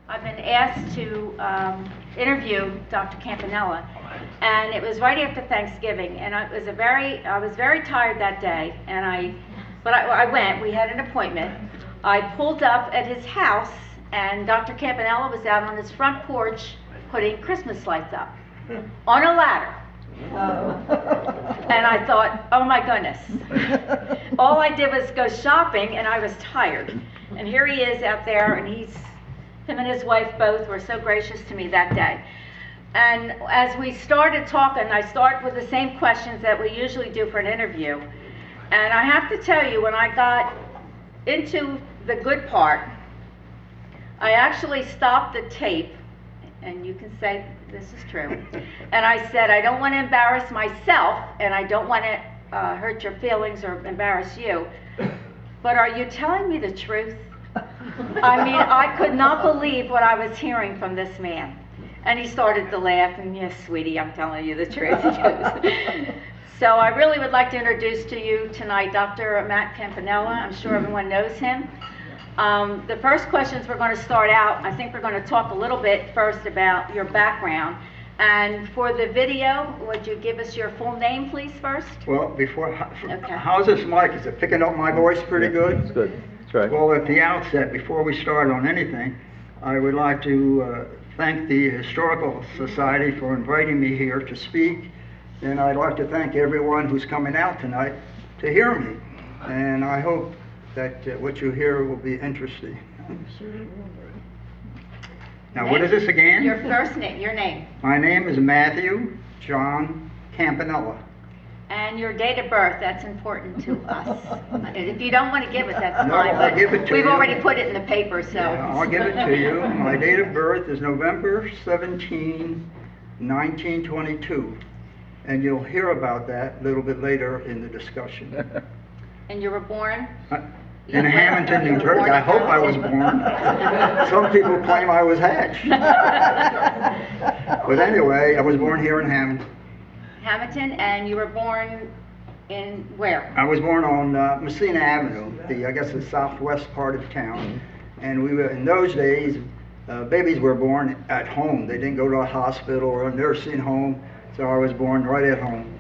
I've been asked to interview Dr. Campanella, and it was right after Thanksgiving, and I was very tired that day, and I went. We had an appointment. I pulled up at his house, and Dr. Campanella was out on his front porch putting Christmas lights up on a ladder. And I thought, oh my goodness. All I did was go shopping, and I was tired. And here he is out there, and him and his wife both were so gracious to me that day. And as we started talking, I start with the same questions that we usually do for an interview. And I have to tell you, when I got into the good part, I actually stopped the tape, and you can say this is true, and I said, I don't want to embarrass myself, and I don't want to hurt your feelings or embarrass you, but are you telling me the truth? I mean, I could not believe what I was hearing from this man. And he started to laugh, and yes, sweetie, I'm telling you the truth. So I really would like to introduce to you tonight Dr. Matt Campanella. I'm sure everyone knows him. The first questions we're going to start out, I think we're going to talk a little bit first about your background. And for the video, would you give us your full name, please, first? Well, Okay. How's this mic? Is it picking up my voice pretty good? It's good. That's right. Well, at the outset, before we start on anything, I would like to thank the Historical Society for inviting me here to speak. And I'd like to thank everyone who's coming out tonight to hear me. And I hope that what you hear will be interesting. Now, what is this again? Your first name, your name. My name is Matthew John Campanella. And your date of birth, that's important to us. If you don't want to give it, that's No, fine. I'll But give it to we've you. already put it in the paper, so. Yeah, I'll give it to you. My date of birth is November 17, 1922. And you'll hear about that a little bit later in the discussion. And you were born? In Hammonton, New Jersey. I hope I was born. Some people claim I was hatched. But anyway, I was born here in Hammonton. Hammonton, and you were born in where? I was born on Messina Avenue, I guess the southwest part of town. And we were, in those days, babies were born at home. They didn't go to a hospital or a nursing home, so I was born right at home.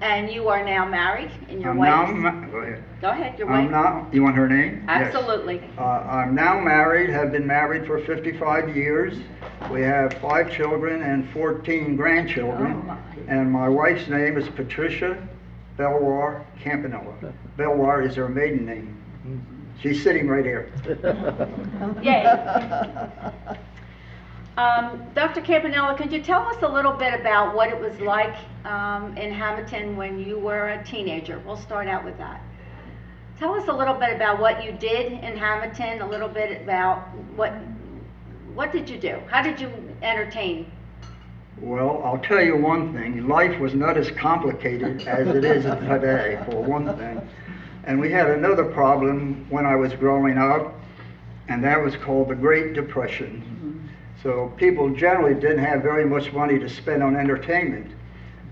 And you are now married, and your I'm wife? go ahead. Go ahead, your I'm wife? now, you want her name? Absolutely. Yes. I'm now married, have been married for 55 years. We have 5 children and 14 grandchildren. Oh, my. And my wife's name is Patricia Belwar Campanella. Belwar is her maiden name. She's sitting right here. Yay. Dr. Campanella, could you tell us a little bit about what it was like in Hammonton when you were a teenager? We'll start out with that. Tell us a little bit about what you did in Hammonton, a little bit about what did you do? How did you entertain? Well, I'll tell you one thing. Life was not as complicated as it is today, for one thing. And we had another problem when I was growing up, and that was called the Great Depression. So people generally didn't have very much money to spend on entertainment.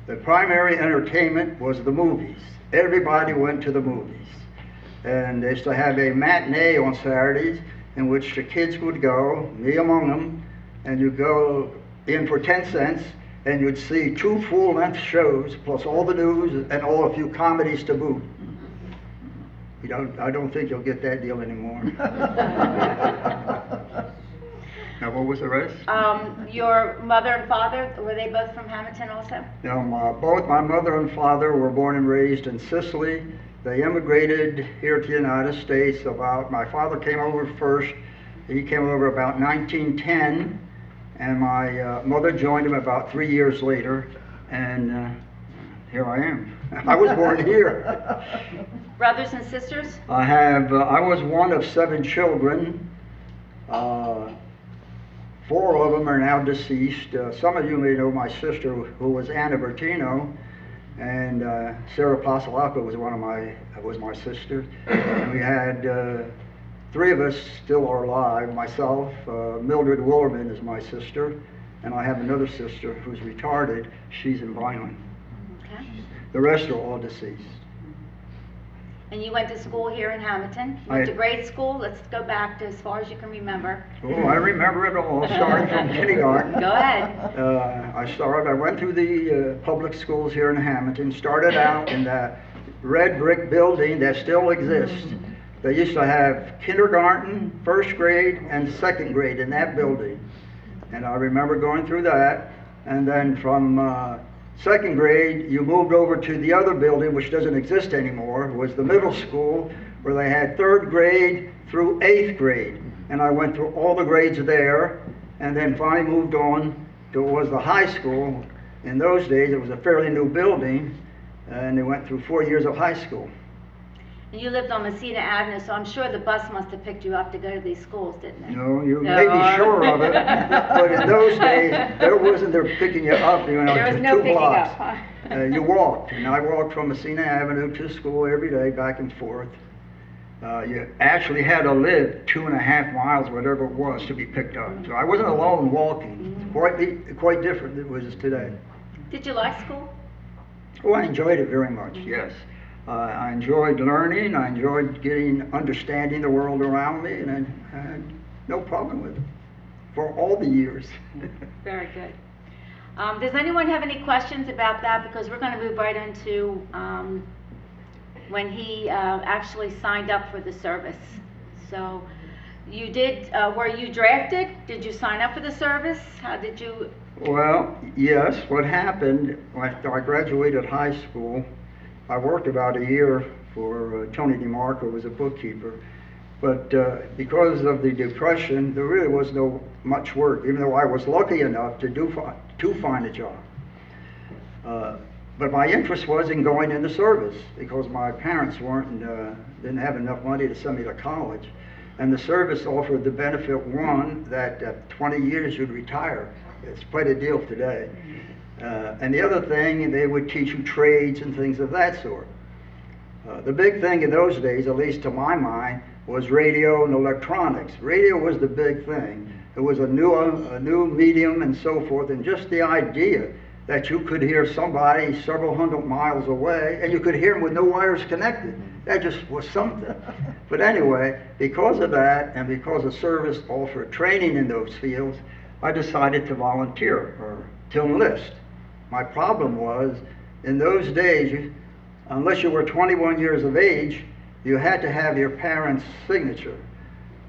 The primary entertainment was the movies. Everybody went to the movies. And they used to have a matinee on Saturdays in which the kids would go, me among them, and you'd go in for 10 cents and you'd see 2 full-length shows plus all the news and a few comedies to boot. I don't think you'll get that deal anymore. Now, what was the rest? Your mother and father, were they both from Hammonton also? No, both my mother and father were born and raised in Sicily. They immigrated here to the United States my father came over first. He came over about 1910, and my mother joined him about 3 years later, and here I am. I was born here. Brothers and sisters? I was one of 7 children. 4 of them are now deceased. Some of you may know my sister, who was Anna Bertino, and Sarah Pasalaka was my sister. And we had 3 of us still are alive. Myself, Mildred Willerman is my sister, and I have another sister who's retarded. She's in Vineland. Okay. The rest are all deceased. And you went to school here in Hammonton. You went to grade school. Let's go back to as far as you can remember. Oh, I remember it all, starting from kindergarten. Go ahead. I went through the public schools here in Hammonton, started out in that red brick building that still exists. They used to have kindergarten, first grade, and second grade in that building. And I remember going through that. And then from second grade, you moved over to the other building, which doesn't exist anymore. It was the middle school, where they had third grade through eighth grade. And I went through all the grades there, and then finally moved on to what was the high school. In those days, it was a fairly new building, and they went through 4 years of high school. And you lived on Messina Avenue, so I'm sure the bus must have picked you up to go to these schools, didn't it? No, you may be sure of it, but in those days, there wasn't there picking you up, you know, There was no two picking blocks. up, huh? You walked, and I walked from Messina Avenue to school every day, back and forth. You actually had to live 2.5 miles, whatever it was, to be picked up. So I wasn't alone walking. Quite different than it was today. Did you like school? Oh, I enjoyed it very much, yes. I enjoyed learning, I enjoyed understanding the world around me, and I had no problem with it for all the years. Very good. Does anyone have any questions about that? Because we're going to move right into when he actually signed up for the service. So you did, were you drafted? Did you sign up for the service? How did you? Well, yes. What happened, after I graduated high school, I worked about a year for Tony DeMarco, who was a bookkeeper. But because of the Depression, there really was no much work, even though I was lucky enough to find a job. But my interest was in going into service, because my parents didn't have enough money to send me to college. And the service offered the benefit, one, that at 20 years you'd retire. It's quite a deal today. And the other thing, they would teach you trades and things of that sort. The big thing in those days, at least to my mind, was radio and electronics. Radio was the big thing. It was a new medium and so forth, and just the idea that you could hear somebody several hundred miles away, and you could hear them with no wires connected. That just was something. But anyway, because of that, and because the service offered training in those fields, I decided to volunteer, or to enlist. My problem was, in those days, unless you were 21 years of age, you had to have your parents' signature.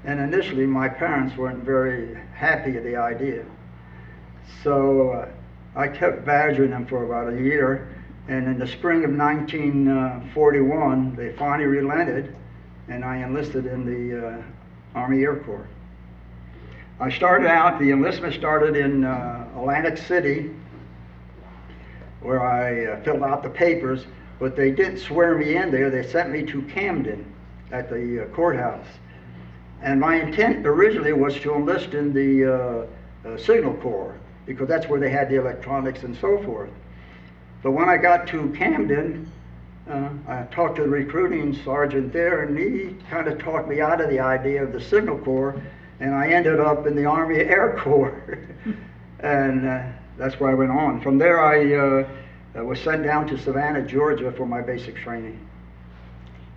And initially, my parents weren't very happy at the idea. So I kept badgering them for about a year, and in the spring of 1941, they finally relented, and I enlisted in the Army Air Corps. The enlistment started in Atlantic City, where I filled out the papers, but they didn't swear me in there. They sent me to Camden at the courthouse. And my intent originally was to enlist in the Signal Corps, because that's where they had the electronics and so forth. But when I got to Camden, I talked to the recruiting sergeant there, and he kind of talked me out of the idea of the Signal Corps, and I ended up in the Army Air Corps. And that's where I went on. From there, I was sent down to Savannah, Georgia for my basic training.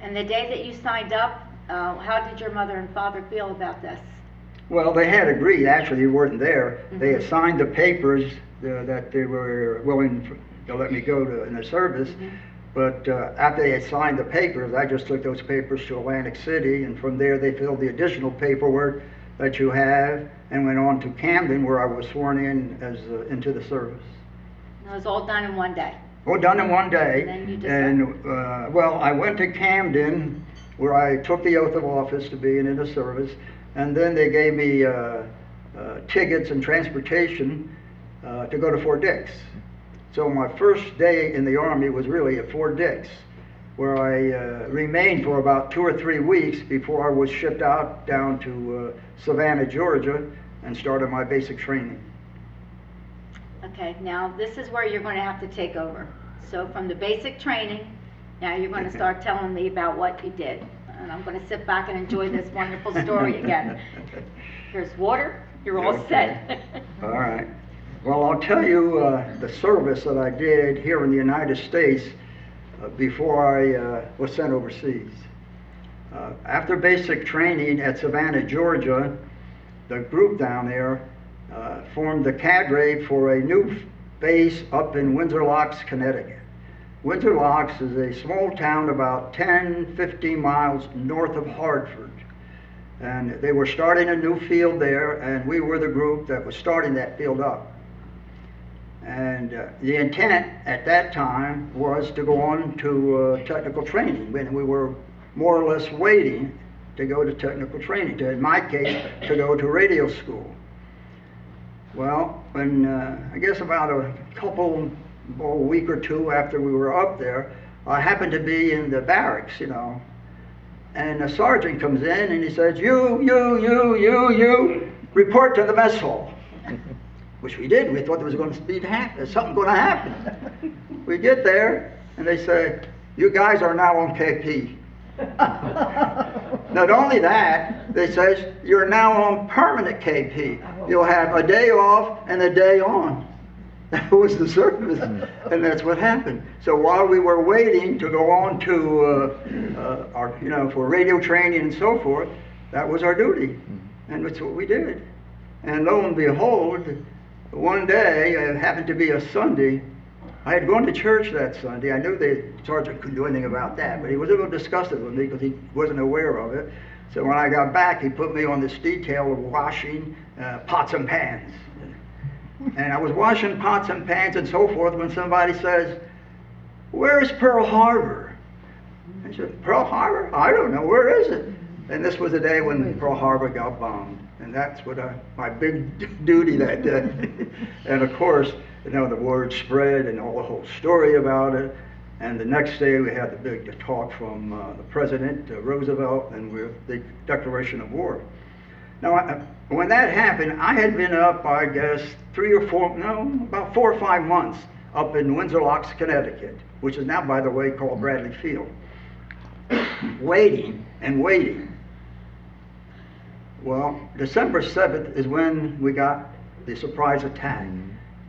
And the day that you signed up, how did your mother and father feel about this? Well, they had agreed. Actually, they weren't there. They had signed the papers that they were willing to let me go in the service. But after they had signed the papers, I just took those papers to Atlantic City, and from there they filled the additional paperwork that you have, and went on to Camden, where I was sworn in as into the service. It was all done in one day. All done in one day. And then you decided. Well, I went to Camden, where I took the oath of office to be in the service, and then they gave me tickets and transportation to go to Fort Dix. So my first day in the Army was really at Fort Dix, where I remained for about 2 or 3 weeks before I was shipped out down to Savannah, Georgia, and started my basic training. Okay, now this is where you're going to have to take over. So from the basic training, now you're going to start telling me about what you did. And I'm going to sit back and enjoy this wonderful story again. Here's water, you're all set. All right. Well, I'll tell you the service that I did here in the United States. before I was sent overseas. After basic training at Savannah, Georgia, the group down there formed the cadre for a new base up in Windsor Locks, Connecticut. Windsor Locks is a small town about 10-15 miles north of Hartford. And they were starting a new field there, and we were the group that was starting that field up. And the intent at that time was to go on to technical training, when we were more or less waiting to go to technical training, in my case, to go to radio school. Well, when I guess about a week or two after we were up there, I happened to be in the barracks, you know, and a sergeant comes in and he says, you, report to the mess hall. Which we did. We thought there was going to be something going to happen. We get there and they say, you guys are now on KP. Not only that, they say, you're now on permanent KP. You'll have a day off and a day on. That was the service, and that's what happened. So while we were waiting to go on to our, you know, for radio training and so forth, that was our duty, and that's what we did. And lo and behold, one day, it happened to be a Sunday. I had gone to church that Sunday. I knew the sergeant couldn't do anything about that, but he was a little disgusted with me because he wasn't aware of it. So when I got back, he put me on this detail of washing pots and pans. And I was washing pots and pans and so forth when somebody says, where's Pearl Harbor? I said, Pearl Harbor? I don't know, where is it? And this was the day when Pearl Harbor got bombed. And that's what my big duty that day. And of course, you know, the word spread and all the whole story about it. And the next day we had the big talk from the President, Roosevelt, and the declaration of war. Now, when that happened, I had been up, I guess, about 4 or 5 months up in Windsor Locks, Connecticut, which is now, by the way, called Bradley Field. Waiting and waiting. Well, December 7th is when we got the surprise attack.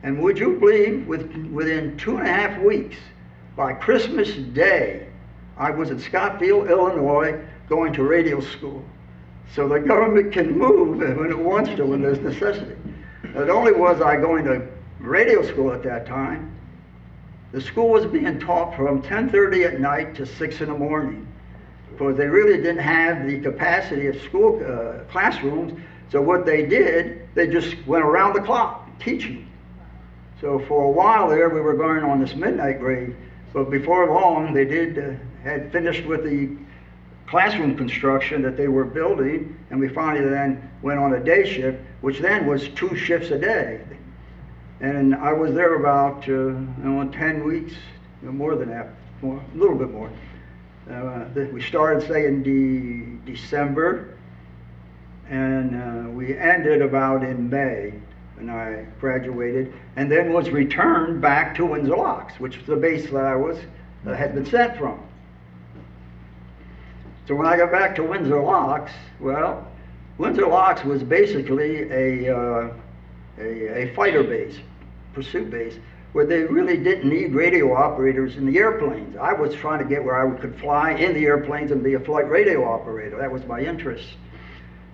And would you believe, within 2.5 weeks, by Christmas Day, I was in Scottsdale, Illinois, going to radio school. So the government can move when it wants to, when there's necessity. Not only was I going to radio school at that time, the school was being taught from 10:30 at night to 6 in the morning, because they really didn't have the capacity of school classrooms. So what they did, they just went around the clock teaching. So for a while there, we were going on this midnight grade, but before long, they had finished with the classroom construction that they were building, and we finally then went on a day shift, which then was 2 shifts a day. And I was there about 10 weeks, more than that, a little bit more. We started, say, in December, and we ended about in May, and I graduated, and then was returned back to Windsor Locks, which was the base that I had been sent from. So when I got back to Windsor Locks, well, Windsor Locks was basically a fighter base, pursuit base, where they really didn't need radio operators in the airplanes. I was trying to get where I could fly in the airplanes and be a flight radio operator. That was my interest.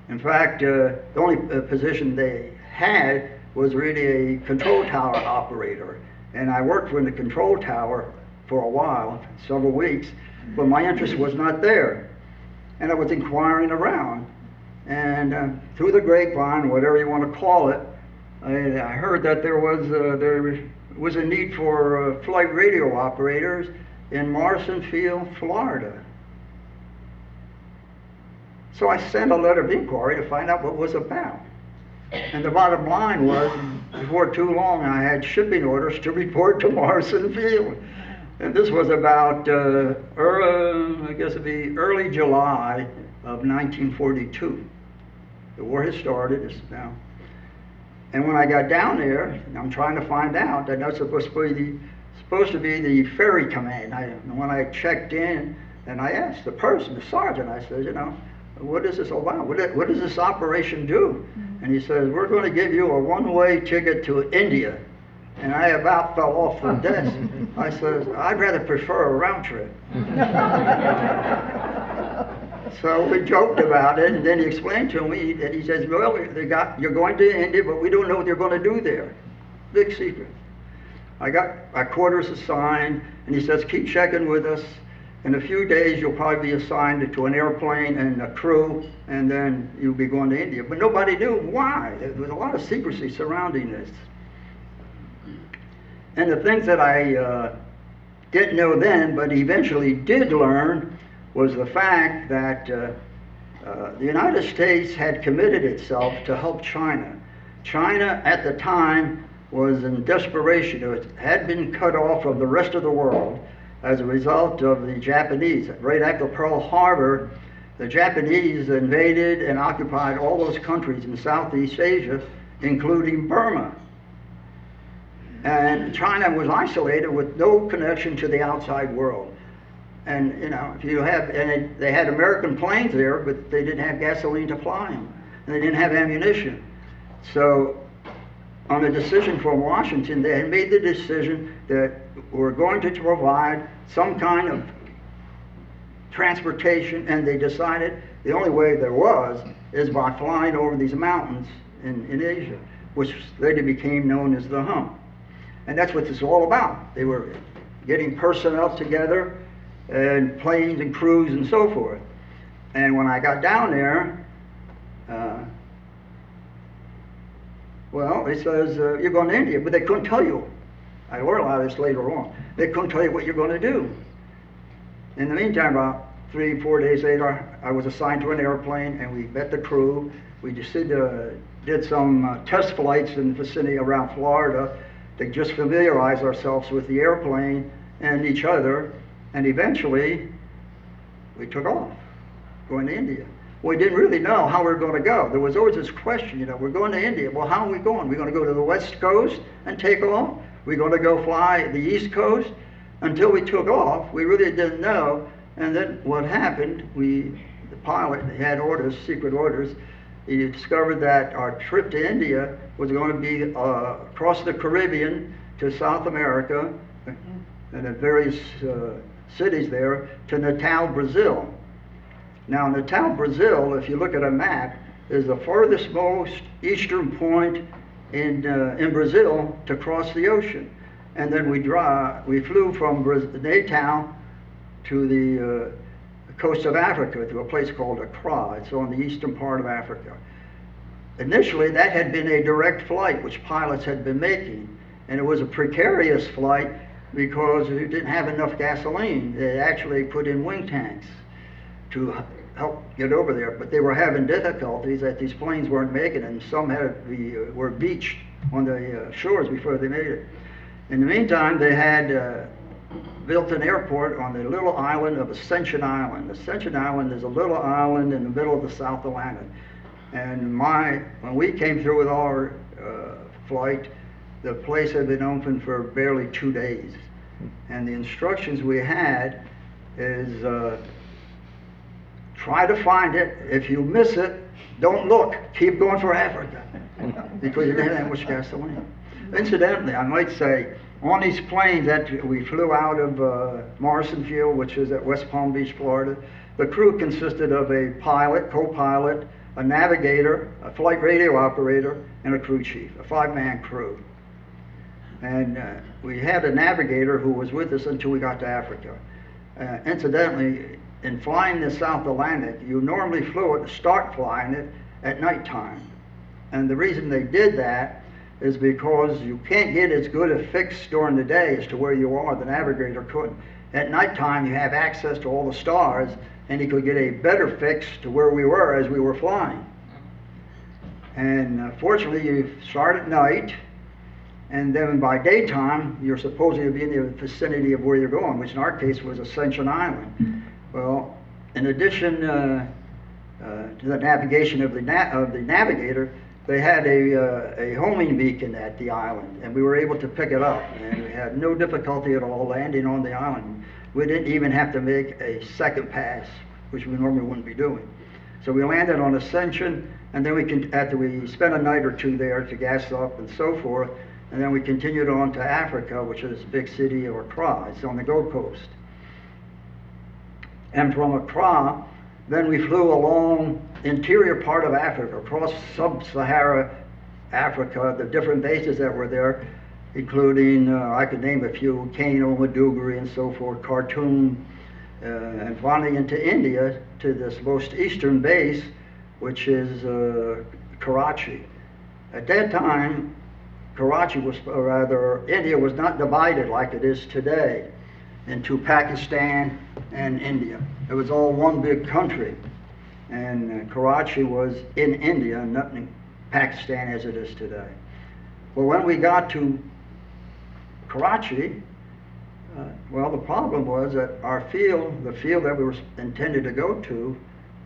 In fact, the only position they had was really a control tower operator. And I worked in the control tower for a while, several weeks, but my interest was not there. And I was inquiring around. And through the grapevine, whatever you want to call it, I heard that there was a need for flight radio operators in Morrison Field, Florida. So I sent a letter of inquiry to find out what it was about. And the bottom line was, before too long, I had shipping orders to report to Morrison Field. And this was about, I guess it'd be early July of 1942. The war has started now. And when I got down there, I'm trying to find out that that's supposed to be the ferry command. And when I checked in, and I asked the person, the sergeant, I said, you know, what is this all about? What does this operation do? And he says, we're going to give you a one-way ticket to India. And I about fell off the desk. I says, I'd rather prefer a round trip. So we joked about it, and then he explained to me that he says, well, you're going to India, but we don't know what you're going to do there. Big secret. I got my quarters assigned, and he says, keep checking with us. In a few days, you'll probably be assigned to an airplane and a crew, and then you'll be going to India. But nobody knew why. There was a lot of secrecy surrounding this. And the things that I didn't know then, but eventually did learn, was the fact that the United States had committed itself to help China. China, at the time, was in desperation. It had been cut off from the rest of the world as a result of the Japanese. Right after Pearl Harbor, the Japanese invaded and occupied all those countries in Southeast Asia, including Burma. And China was isolated with no connection to the outside world. And you know, if you have, and they had American planes there, but they didn't have gasoline to fly them, and they didn't have ammunition. So, on a decision from Washington, they had made the decision that we're going to provide some kind of transportation, and they decided the only way there was is by flying over these mountains in Asia, which later became known as the Hump. And that's what this is all about. They were getting personnel together, and planes and crews and so forth. And when I got down there, well, it says, you're going to India, but they couldn't tell you. I learned a lot of this later on. They couldn't tell you what you're going to do. In the meantime, about 3-4 days later, I was assigned to an airplane, and we met the crew. We just did some test flights in the vicinity around Florida to just familiarize ourselves with the airplane and each other. And eventually, we took off, going to India. We didn't really know how we were going to go. There was always this question, you know, we're going to India. Well, how are we going? We're going to go to the West Coast and take off? We're going to go fly the East Coast? Until we took off, we really didn't know. And then what happened, the pilot had orders, secret orders. He discovered that our trip to India was going to be across the Caribbean to South America, and at various cities there, to Natal, Brazil. Now, Natal, Brazil, if you look at a map, is the farthest most eastern point in Brazil to cross the ocean. And then we flew from Natal to the coast of Africa, to a place called Accra. It's on the eastern part of Africa. Initially, that had been a direct flight, which pilots had been making. And it was a precarious flight because it didn't have enough gasoline. They actually put in wing tanks to help get over there, but they were having difficulties that these planes weren't making, and some were beached on the shores before they made it. In the meantime, they had built an airport on the little island of Ascension Island. Ascension Island is a little island in the middle of the South Atlantic. And when we came through with our flight, the place had been open for barely 2 days. And the instructions we had is try to find it. If you miss it, don't look. Keep going for Africa. Because you didn't have that much gasoline. Incidentally, I might say, on these planes that we flew out of Morrison Field, which is at West Palm Beach, Florida, the crew consisted of a pilot, co-pilot, a navigator, a flight radio operator, and a crew chief, a 5-man crew. And we had a navigator who was with us until we got to Africa. Incidentally, in flying the South Atlantic, you normally start flying it at nighttime. And the reason they did that is because you can't get as good a fix during the day as to where you are. The navigator couldn't. At nighttime, you have access to all the stars, and he could get a better fix to where we were as we were flying. And fortunately, you start at night, and then by daytime, you're supposed to be in the vicinity of where you're going, which in our case was Ascension Island. Well, in addition to the navigation of the navigator, they had a homing beacon at the island, and we were able to pick it up, and we had no difficulty at all landing on the island. We didn't even have to make a second pass, which we normally wouldn't be doing. So we landed on Ascension, and then after we spent a night or two there to gas up and so forth, and then we continued on to Africa, which is a big city of Accra. It's on the Gold Coast. And from Accra, then we flew along the interior part of Africa, across sub-Sahara Africa, the different bases that were there, including, I could name a few, Kano, Maiduguri, and so forth, Khartoum, and finally into India, to this most eastern base, which is Karachi. At that time, Karachi was, or rather, India was not divided like it is today into Pakistan and India. It was all one big country. And Karachi was in India, not in Pakistan as it is today. Well, when we got to Karachi, well, the problem was that our field, the field that we were intended to go to,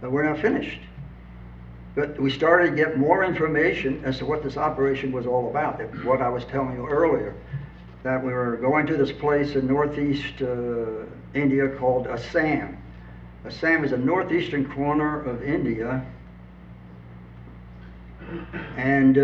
we're not finished. But we started to get more information as to what this operation was all about, what I was telling you earlier, that we were going to this place in northeast India called Assam. Assam is a northeastern corner of India, and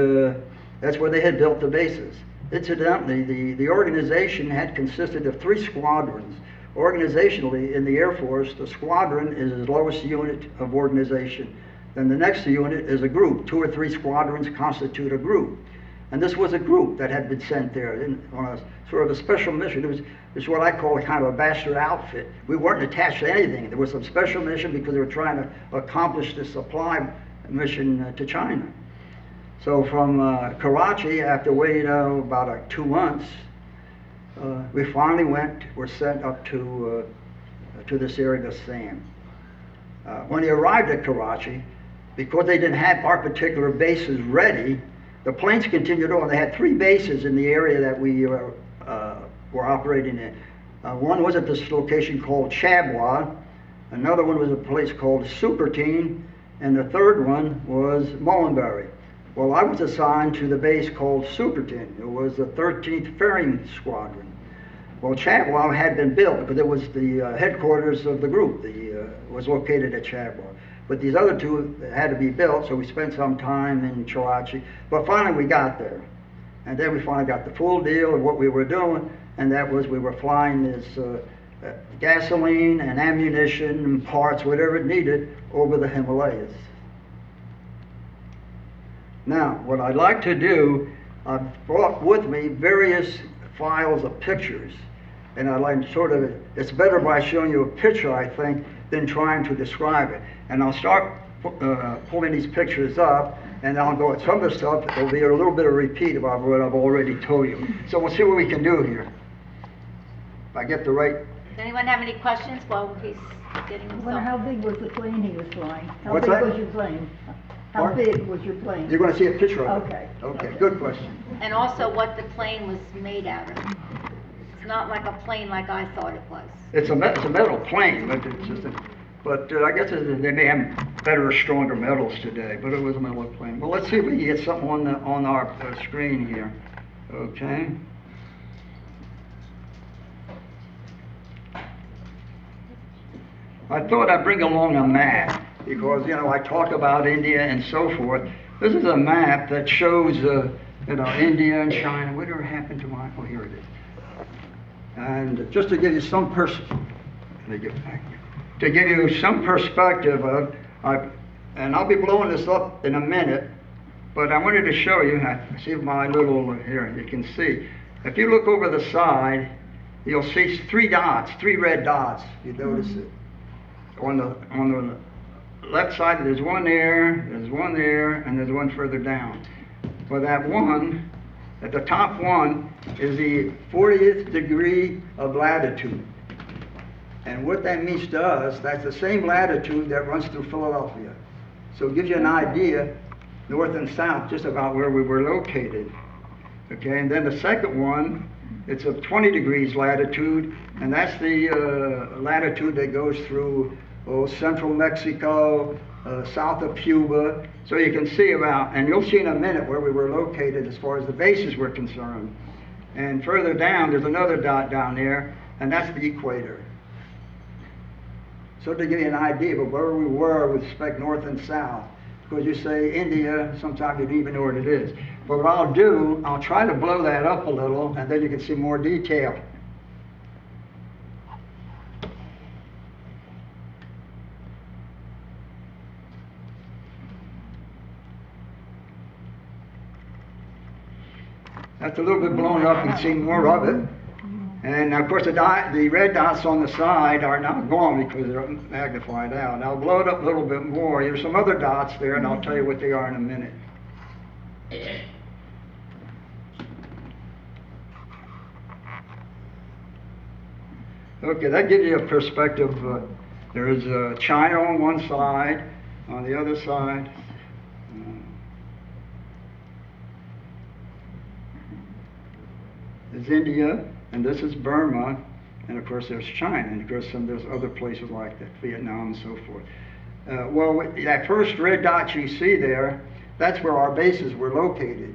that's where they had built the bases. Incidentally, the organization had consisted of 3 squadrons. Organizationally, in the Air Force, the squadron is the lowest unit of organization. Then the next unit is a group. 2 or 3 squadrons constitute a group. And this was a group that had been sent there on a sort of a special mission. It was what I call a kind of a bastard outfit. We weren't attached to anything. There was some special mission because they were trying to accomplish this supply mission to China. So from Karachi, after waiting about 2 months, we finally were sent up to this area of Assam. When we arrived at Karachi, because they didn't have our particular bases ready, the planes continued on. They had 3 bases in the area that we were operating in. One was at this location called Chabwa, another one was a place called Supertine, and the third one was Mullenberry. Well, I was assigned to the base called Supertine. It was the 13th Ferrying Squadron. Well, Chabwa had been built because it was the headquarters of the group. Was located at Chabwa. But these other 2 had to be built, so we spent some time in Karachi. But finally we got there. And then we finally got the full deal of what we were doing, and that was we were flying this gasoline and ammunition and parts, whatever it needed, over the Himalayas. Now, what I'd like to do, I've brought with me various files of pictures. And I'd like to sort of, it's better by showing you a picture, I think, than trying to describe it. And I'll start pulling these pictures up, and I'll go at some of the stuff. There'll be a little bit of repeat about what I've already told you. So we'll see what we can do here. If I get the right... Does anyone have any questions while he's getting himself? Well, how big was the plane he was flying? How What's big that? was your plane? How Pardon? big was your plane? You're going to see a picture of it. Okay. Okay, good question. And also what the plane was made out of. It's not like a plane like I thought it was. It's a metal plane, but it's just I guess they may have better or stronger metals today, but it was a metal plane. Well, let's see if we can get something on our screen here. Okay. I thought I'd bring along a map because, you know, I talk about India and so forth. This is a map that shows, India and China. Whatever happened to my, oh, here it is. And just to give you some perspective of, and I'll be blowing this up in a minute, but I wanted to show you, see my little, here, you can see. If you look over the side, you'll see 3 dots, 3 red dots, you notice it. On the left side, there's one there, and there's one further down. For that one, at the top one, is the 40th degree of latitude. And what that means to us, that's the same latitude that runs through Philadelphia. So it gives you an idea, north and south, just about where we were located. Okay, and then the second one, it's of 20 degrees latitude, and that's the latitude that goes through central Mexico, south of Cuba. So you can see about, and you'll see in a minute where we were located as far as the bases were concerned. And further down, there's another dot down there, and that's the equator. So to give you an idea of where we were with respect north and south. because you say India, sometimes you don't even know what it is. But what I'll do, I'll try to blow that up a little, and then you can see more detail. That's a little bit blown up, you can see more of it. And of course the red dots on the side are not gone because they're magnified out. And I'll blow it up a little bit more. There's some other dots there, and I'll tell you what they are in a minute. Okay, that gives you a perspective. There is China on one side, on the other side. There's India, and this is Burma, and of course there's China, and of course there's other places like that, Vietnam and so forth. Well, that first red dot you see there, that's where our bases were located.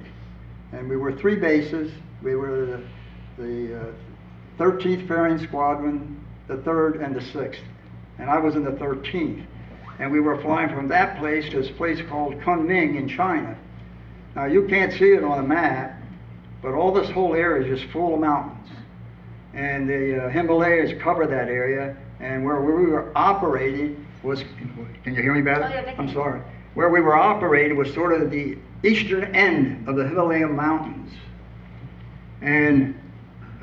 And we were 3 bases. We were the 13th Ferrying Squadron, the 3rd, and the 6th. And I was in the 13th. And we were flying from that place to this place called Kunming in China. Now you can't see it on a map, but all this whole area is just full of mountains. And the Himalayas cover that area, and where we were operating was, can you hear me better? Oh, yeah, I'm sorry. Where we were operating was sort of the eastern end of the Himalayan mountains. And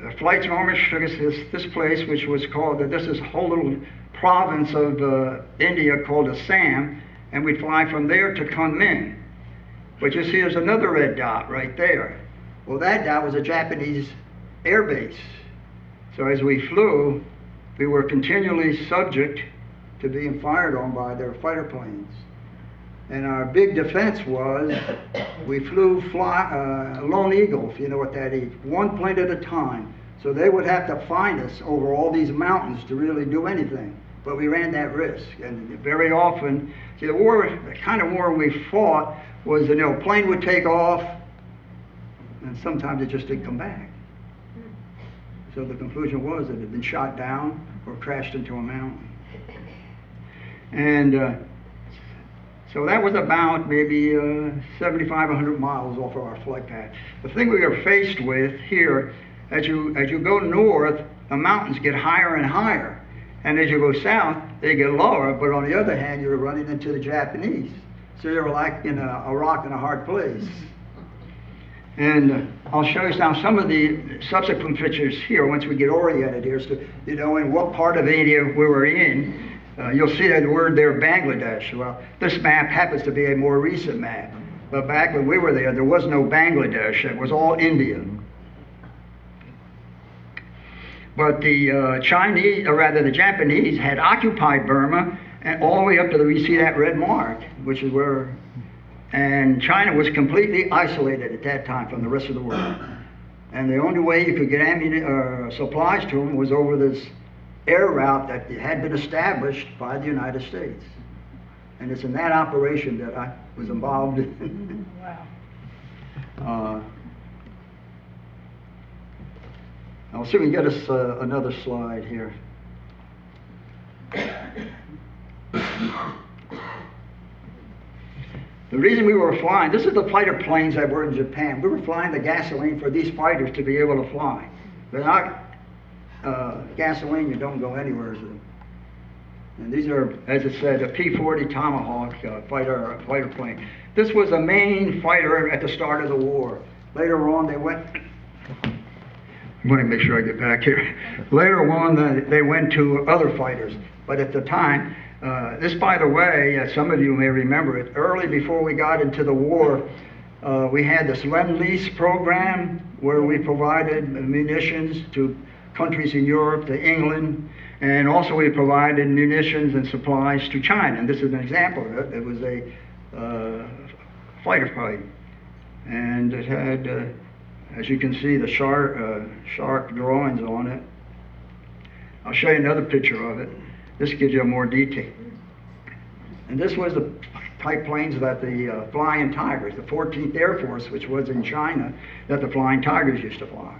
the flight normally took us to this place, which was called, this is a whole little province of India called Assam, and we'd fly from there to Kunming. But you see there's another red dot right there. Well, that dot was a Japanese air base. So as we flew, we were continually subject to being fired on by their fighter planes. And our big defense was, we flew Lone Eagle, if you know what that is, 1 plane at a time. So they would have to find us over all these mountains to really do anything. But we ran that risk. And very often, see, the kind of war we fought was, a plane would take off, and sometimes it just didn't come back. So the conclusion was that it had been shot down or crashed into a mountain. And so that was about maybe 75, 100 miles off of our flight path. The thing we were faced with here, as you go north, the mountains get higher and higher. And as you go south, they get lower, but on the other hand, you're running into the Japanese. So you're like in a rock in a hard place. And I'll show you now some of the subsequent pictures here once we get oriented here, so you know in what part of India we were in. You'll see that word there, Bangladesh. Well, this map happens to be a more recent map. But back when we were there was no Bangladesh. It was all India. But the Chinese, or rather the Japanese, had occupied Burma and all the way up to we see that red mark, which is where, and China was completely isolated at that time from the rest of the world. And the only way you could get supplies to them was over this air route that had been established by the United States. And it's in that operation that I was involved in. Wow. I'll see if we can get us another slide here. The reason we were flying, this is the fighter planes that were in Japan. We were flying the gasoline for these fighters to be able to fly. Without gasoline, you don't go anywhere. And these are, as it said, a P-40 Tomahawk fighter plane. This was the main fighter at the start of the war. Later on, they went... I'm going to make sure I get back here. Later on, they went to other fighters. But at the time, this, by the way, some of you may remember it, early before we got into the war, we had this Lend-Lease program where we provided munitions to countries in Europe, to England, and also we provided munitions and supplies to China. And this is an example of it. It was a fighter plane. And it had... as you can see, the shark drawings on it. I'll show you another picture of it. This gives you more detail. And this was the type planes that the Flying Tigers, the 14th Air Force, which was in China, that the Flying Tigers used to fly.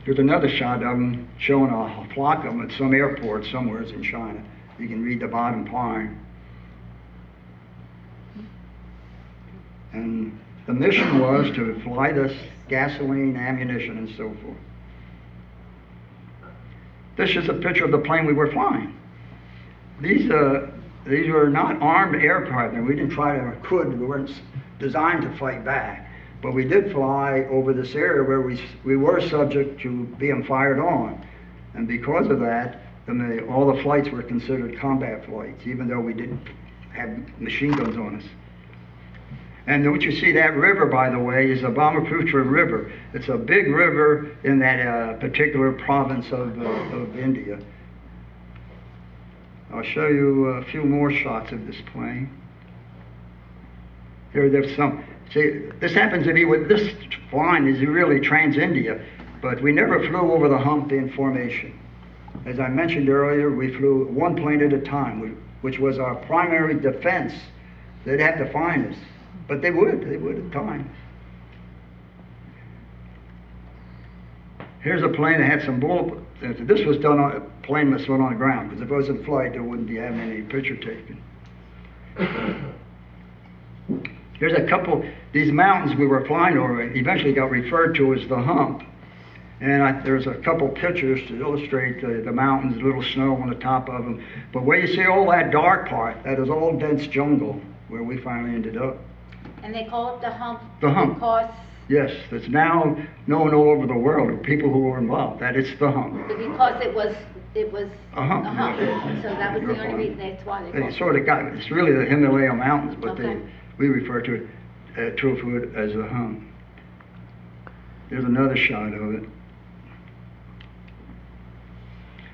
Here's another shot of them showing a flock of them at some airport somewhere in China. You can read the bottom line. And the mission was to fly this gasoline, ammunition, and so forth. This is a picture of the plane we were flying. These were not armed aircraft, and we didn't try to, we weren't designed to fight back. But we did fly over this area where we were subject to being fired on. And because of that, all the flights were considered combat flights, even though we didn't have machine guns on us. And what you see, that river, by the way, is the Brahmaputra River. It's a big river in that particular province of India. I'll show you a few more shots of this plane. Here, there's some. See, this happens to be with this flying is really trans-India, but we never flew over the hump in formation. As I mentioned earlier, we flew one plane at a time, which was our primary defense. They'd have to find us, but they would at times. Here's a plane that had some bullet. This was done on a plane was on the ground, because if it was in flight, there wouldn't be having any picture taken. Here's a couple, these mountains we were flying over eventually got referred to as the Hump. And there's a couple pictures to illustrate the mountains, little snow on the top of them. But where you see all that dark part, that is all dense jungle where we finally ended up. And they call it the Hump? The Hump. Because? Yes, it's now known all over the world of people who were involved, that it's the Hump. Because it was a hump. A hump. So that was the only reason, that's why they called it. Sort of it's really the Himalaya mountains, but Okay. we refer to it as the Hump. There's another shot of it.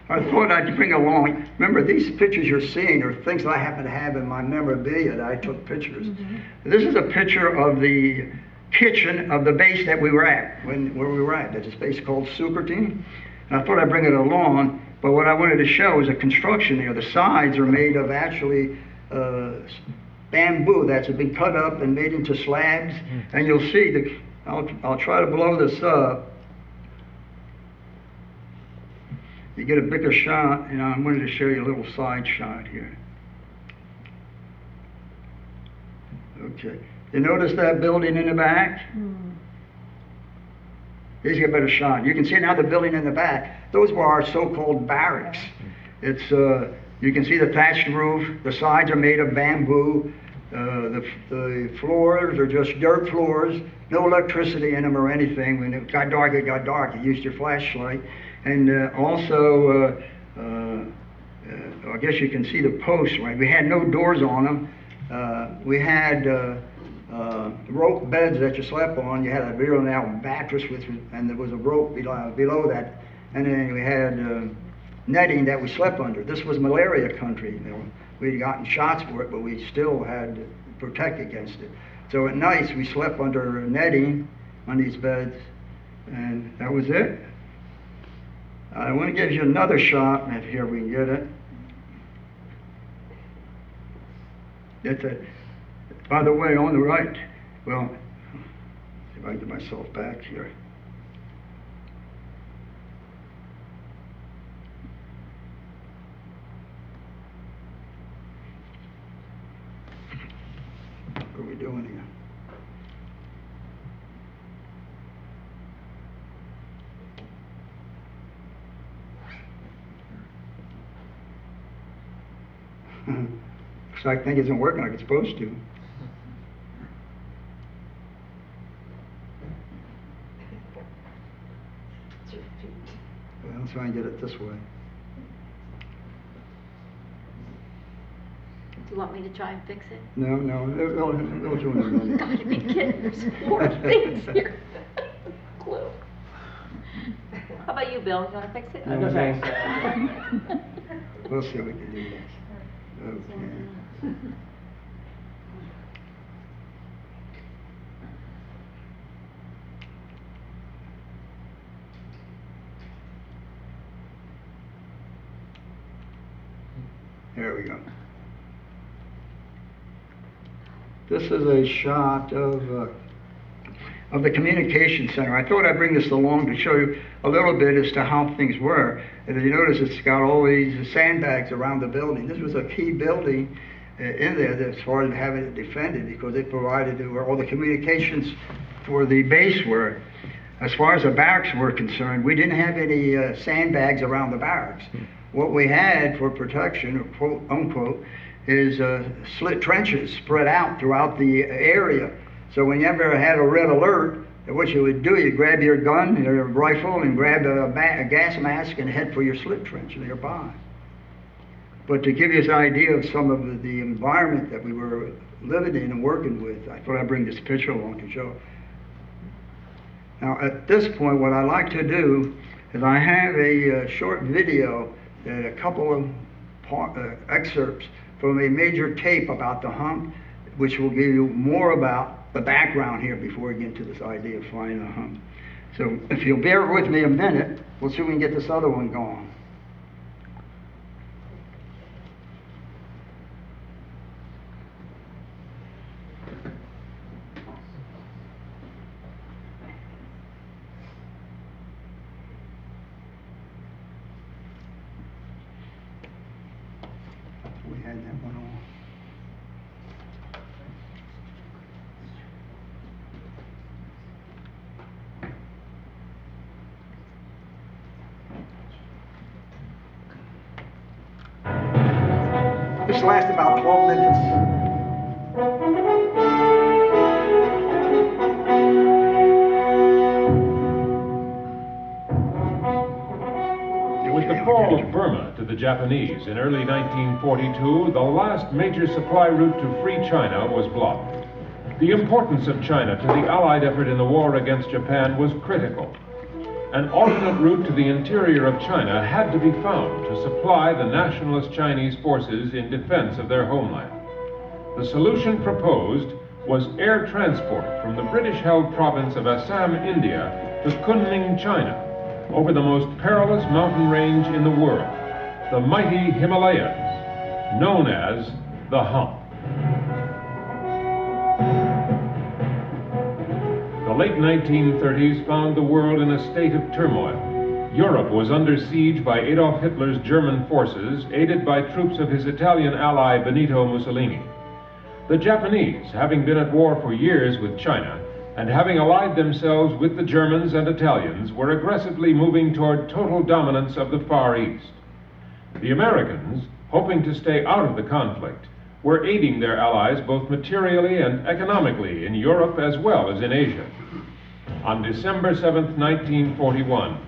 I thought I'd bring along, remember these pictures you're seeing are things that I happen to have in my memorabilia that I took pictures. Mm-hmm. This is a picture of the kitchen of the base that we were at, where we were at. That's a space called Socitey. And I thought I'd bring it along, but what I wanted to show is a construction there. The sides are made of actually bamboo that's been cut up and made into slabs. Mm-hmm. And you'll see, I'll try to blow this up. You get a bigger shot, and I wanted to show you a little side shot here. Okay. You notice that building in the back? Here's a better shot. You can see now the building in the back. Those were our so-called barracks. It's you can see the thatched roof. The sides are made of bamboo. The floors are just dirt floors. No electricity in them or anything. When it got dark, it got dark. You used your flashlight. And also, I guess you can see the posts, right? We had no doors on them. We had rope beds that you slept on. You had a real now mattress and there was a rope below that. And then we had netting that we slept under. This was malaria country. You know, we'd gotten shots for it, but we still had to protect against it. So at nights we slept under netting on these beds, and that was it. I want to give you another shot, if here we can get it. It's by the way, on the right, well, if I get myself back here. What are we doing here? Looks like thing isn't working like it's supposed to. Well, let's try and get it this way. Do you want me to try and fix it? No, we'll do it in a minute. Gotta be kidding, there's 4 things here. Clue. How about you, Bill? You wanna fix it? No, thanks. We'll see if we can do this. Okay. There we go. This is a shot of of the communication center. I thought I'd bring this along to show you a little bit as to how things were. And if you notice, it's got all these sandbags around the building. This was a key building in there as far as having it defended, because it provided where all the communications for the base were. As far as the barracks were concerned, we didn't have any sandbags around the barracks. What we had for protection, or quote unquote, is slit trenches spread out throughout the area. So when you ever had a red alert, what you would do, you'd grab your gun, your rifle, and grab a gas mask and head for your slit trench nearby. But to give you an idea of some of the environment that we were living in and working with, I thought I'd bring this picture along to show. Now at this point, what I like to do is I have a short video and a couple of excerpts from a major tape about the hump, which will give you more about the background here before we get into this idea of flying the hump. So if you'll bear with me a minute, we'll see if we can get this other one going. We had that one on. This lasts about 12 minutes. With the fall of Burma to the Japanese in early 1942, the last major supply route to free China was blocked. The importance of China to the Allied effort in the war against Japan was critical. An alternate route to the interior of China had to be found to supply the nationalist Chinese forces in defense of their homeland. The solution proposed was air transport from the British-held province of Assam, India, to Kunming, China, over the most perilous mountain range in the world, the mighty Himalayas, known as the Hump. The late 1930s found the world in a state of turmoil. Europe was under siege by Adolf Hitler's German forces, aided by troops of his Italian ally Benito Mussolini. The Japanese, having been at war for years with China, and having allied themselves with the Germans and Italians, were aggressively moving toward total dominance of the Far East. The Americans, hoping to stay out of the conflict, were aiding their allies both materially and economically in Europe as well as in Asia. On December 7, 1941,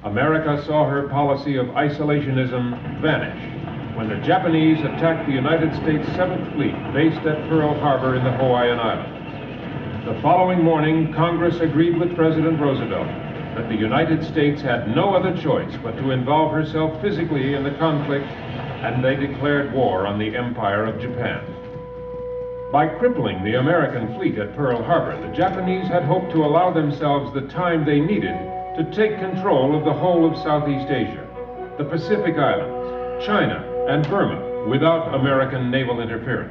America saw her policy of isolationism vanish when the Japanese attacked the United States 7th Fleet based at Pearl Harbor in the Hawaiian Islands. The following morning, Congress agreed with President Roosevelt that the United States had no other choice but to involve herself physically in the conflict, and they declared war on the Empire of Japan. By crippling the American fleet at Pearl Harbor, the Japanese had hoped to allow themselves the time they needed to take control of the whole of Southeast Asia, the Pacific Islands, China, and Burma without American naval interference.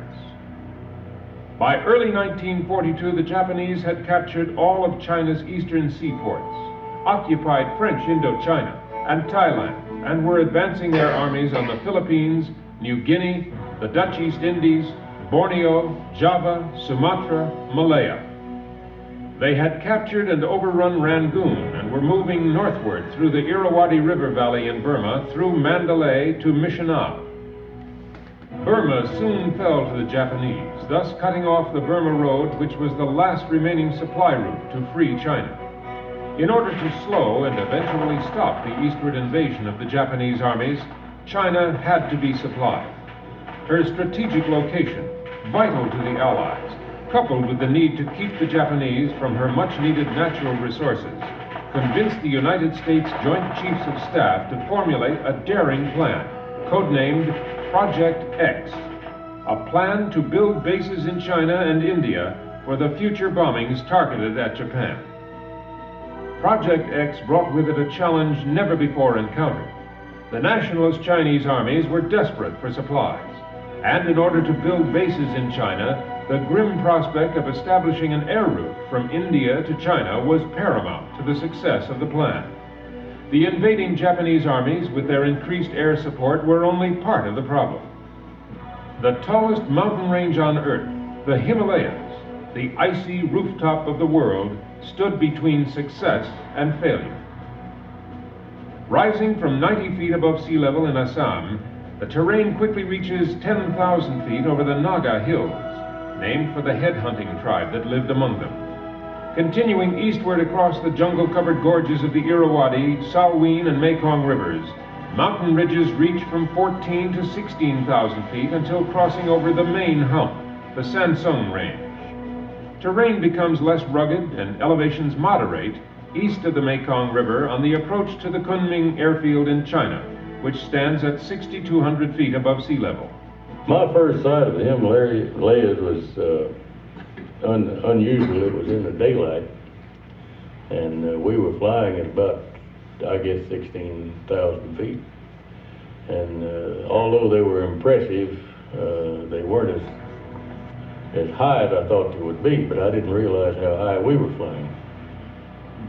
By early 1942, the Japanese had captured all of China's eastern seaports, occupied French Indochina and Thailand, and were advancing their armies on the Philippines, New Guinea, the Dutch East Indies, Borneo, Java, Sumatra, Malaya. They had captured and overrun Rangoon and were moving northward through the Irrawaddy River Valley in Burma through Mandalay to Missionab. Burma soon fell to the Japanese, thus cutting off the Burma Road, which was the last remaining supply route to free China. In order to slow and eventually stop the eastward invasion of the Japanese armies, China had to be supplied. Her strategic location, vital to the Allies, coupled with the need to keep the Japanese from her much-needed natural resources, convinced the United States Joint Chiefs of Staff to formulate a daring plan, codenamed Project X, a plan to build bases in China and India for the future bombings targeted at Japan. Project X brought with it a challenge never before encountered. The nationalist Chinese armies were desperate for supplies, and in order to build bases in China, the grim prospect of establishing an air route from India to China was paramount to the success of the plan. The invading Japanese armies, with their increased air support, were only part of the problem. The tallest mountain range on Earth, the Himalayas, the icy rooftop of the world, stood between success and failure. Rising from 90 feet above sea level in Assam, the terrain quickly reaches 10,000 feet over the Naga Hills, named for the head-hunting tribe that lived among them. Continuing eastward across the jungle-covered gorges of the Irrawaddy, Salween, and Mekong rivers, mountain ridges reach from 14 to 16,000 feet until crossing over the main hump, the Sansung Range. Terrain becomes less rugged and elevations moderate east of the Mekong River on the approach to the Kunming airfield in China, which stands at 6,200 feet above sea level. My first sight of the Himalayas was unusual. It was in the daylight, and we were flying at about, I guess, 16,000 feet. And although they were impressive, they weren't as high as I thought they would be, but I didn't realize how high we were flying.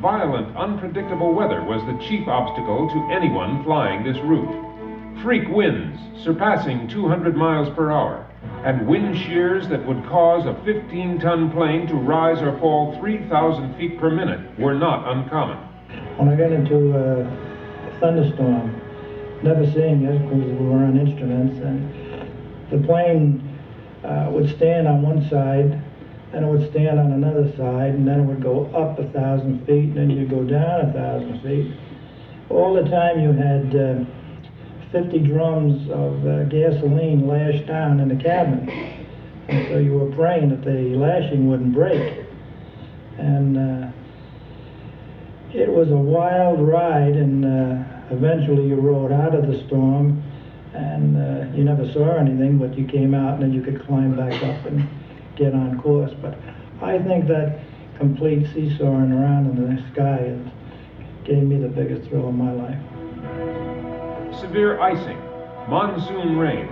Violent, unpredictable weather was the chief obstacle to anyone flying this route. Freak winds surpassing 200 miles per hour, and wind shears that would cause a 15-ton plane to rise or fall 3,000 feet per minute were not uncommon. When I got into a thunderstorm, never seeing this because we were on instruments, and the plane would stand on one side, then it would stand on another side, and then it would go up 1,000 feet, and then you'd go down 1,000 feet. All the time you had 50 drums of gasoline lashed down in the cabin, and so you were praying that the lashing wouldn't break. And it was a wild ride, and eventually you rode out of the storm, and you never saw anything, but you came out and then you could climb back up and get on course. But I think that complete seesawing around in the sky gave me the biggest thrill of my life. Severe icing, monsoon rains,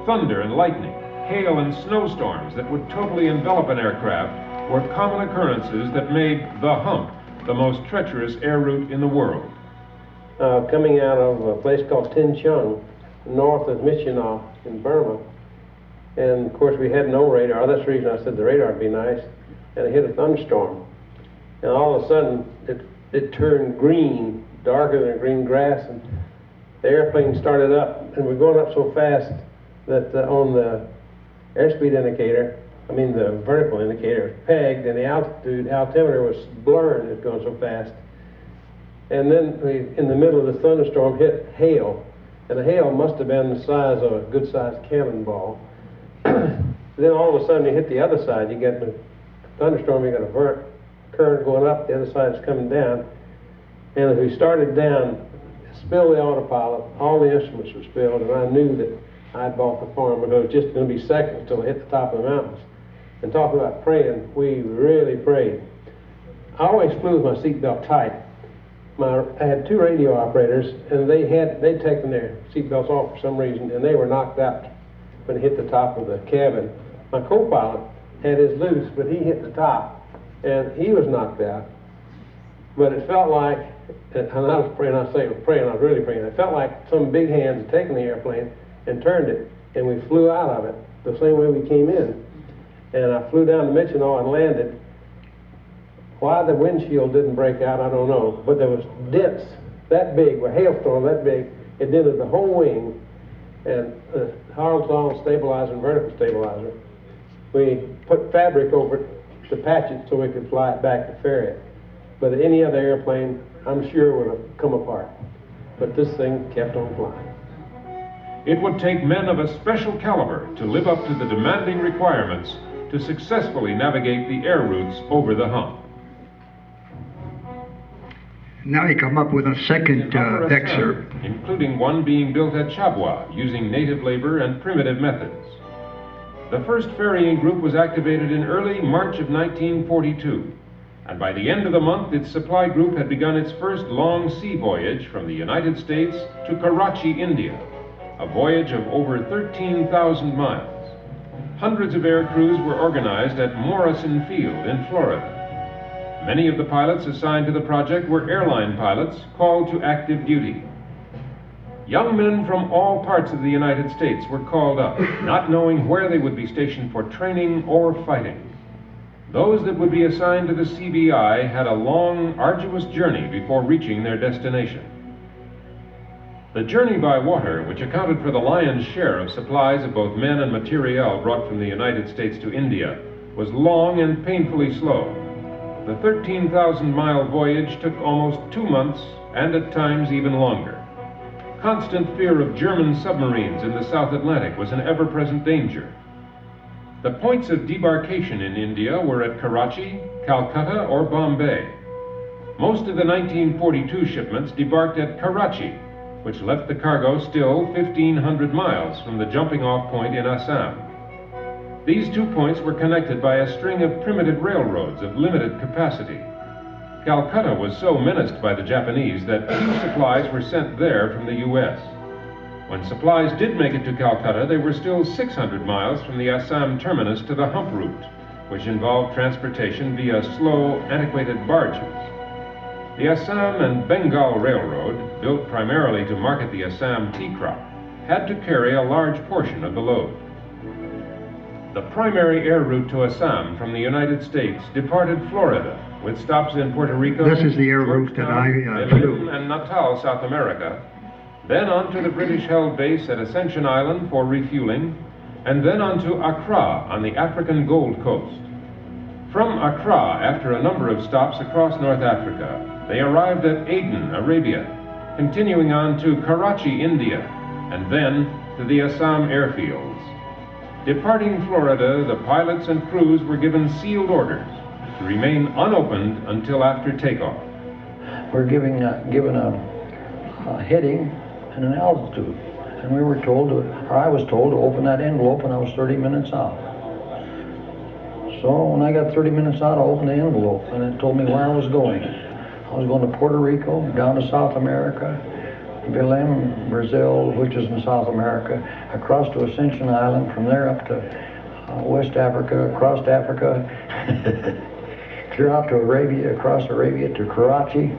thunder and lightning, hail and snowstorms that would totally envelop an aircraft were common occurrences that made the Hump the most treacherous air route in the world. Coming out of a place called Tin Chung, north of Myitkyina in Burma, and of course we had no radar. That's the reason I said the radar would be nice. And it hit a thunderstorm, and all of a sudden it turned green, darker than green grass, and the airplane started up, and we're going up so fast that on the airspeed indicator, the vertical indicator was pegged, and the altimeter was blurred. It was going so fast. And then we, in the middle of the thunderstorm, hit hail, and the hail must have been the size of a good-sized cannonball. Then all of a sudden you hit the other side. You get the thunderstorm, you got a current going up, the other side is coming down. And as we started down, spilled the autopilot, all the instruments were spilled, and I knew that I'd bought the farm, because it was just going to be seconds until I hit the top of the mountains. And talking about praying, we really prayed. I always flew with my seatbelt tight. I had two radio operators, and they'd taken their seatbelts off for some reason, and they were knocked out when it hit the top of the cabin. My co-pilot had his loose, but he hit the top, and he was knocked out. But it felt like, and I was praying, I was really praying, it felt like some big hands had taken the airplane and turned it, and we flew out of it the same way we came in. And I flew down to Myitkyina and landed. Why the windshield didn't break out, I don't know, but there was dents that big, a hailstorm that big, it dented the whole wing, and horizontal stabilizer and vertical stabilizer. We put fabric over it to patch it so we could fly it back to ferry it. But any other airplane, I'm sure, would have come apart. But this thing kept on flying. It would take men of a special caliber to live up to the demanding requirements to successfully navigate the air routes over the Hump. Now you come up with a second excerpt. Including one being built at Chabwa using native labor and primitive methods. The first ferrying group was activated in early March of 1942, and by the end of the month its supply group had begun its first long sea voyage from the United States to Karachi, India, a voyage of over 13,000 miles. hundreds of air crews were organized at Morrison Field in Florida. Many of the pilots assigned to the project were airline pilots called to active duty. Young men from all parts of the United States were called up, not knowing where they would be stationed for training or fighting. Those that would be assigned to the CBI had a long, arduous journey before reaching their destination. The journey by water, which accounted for the lion's share of supplies of both men and materiel brought from the United States to India, was long and painfully slow. The 13,000-mile voyage took almost 2 months, and at times even longer. Constant fear of German submarines in the South Atlantic was an ever-present danger. The points of debarkation in India were at Karachi, Calcutta, or Bombay. Most of the 1942 shipments debarked at Karachi, which left the cargo still 1,500 miles from the jumping-off point in Assam. These 2 points were connected by a string of primitive railroads of limited capacity. Calcutta was so menaced by the Japanese that few supplies were sent there from the U.S. When supplies did make it to Calcutta, they were still 600 miles from the Assam terminus to the Hump route, which involved transportation via slow, antiquated barges. The Assam and Bengal Railroad, built primarily to market the Assam tea crop, had to carry a large portion of the load. The primary air route to Assam from the United States departed Florida, with stops in Puerto Rico, This is the air route that I flew. and Natal, South America, then on to the British-held base at Ascension Island for refueling, and then on to Accra on the African Gold Coast. From Accra, after a number of stops across North Africa, they arrived at Aden, Arabia, continuing on to Karachi, India, and then to the Assam airfields. Departing Florida, the pilots and crews were given sealed orders to remain unopened until after takeoff. We're given a heading and an altitude, and we were told, or I was told, to open that envelope when I was 30 minutes out. So when I got 30 minutes out, I opened the envelope, and it told me where I was going. I was going to Puerto Rico, down to South America, Belém, Brazil, which is in South America, across to Ascension Island, from there up to West Africa, across Africa, clear out to Arabia, across Arabia to Karachi,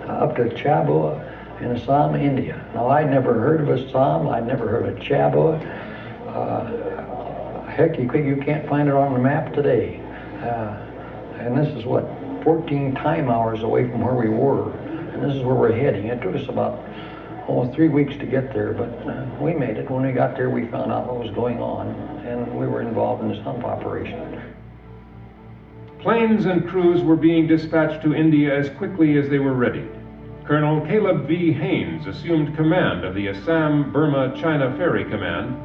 up to Chabua in Assam, India. Now, I'd never heard of Assam, I'd never heard of Chabua. Heck, you can't find it on the map today. And this is what, 14 time hours away from where we were, and this is where we're heading. It took us about 3 weeks to get there, but we made it. When we got there, we found out what was going on, and we were involved in this hump operation. Planes and crews were being dispatched to India as quickly as they were ready. Colonel Caleb V. Haynes assumed command of the Assam Burma China Ferry Command,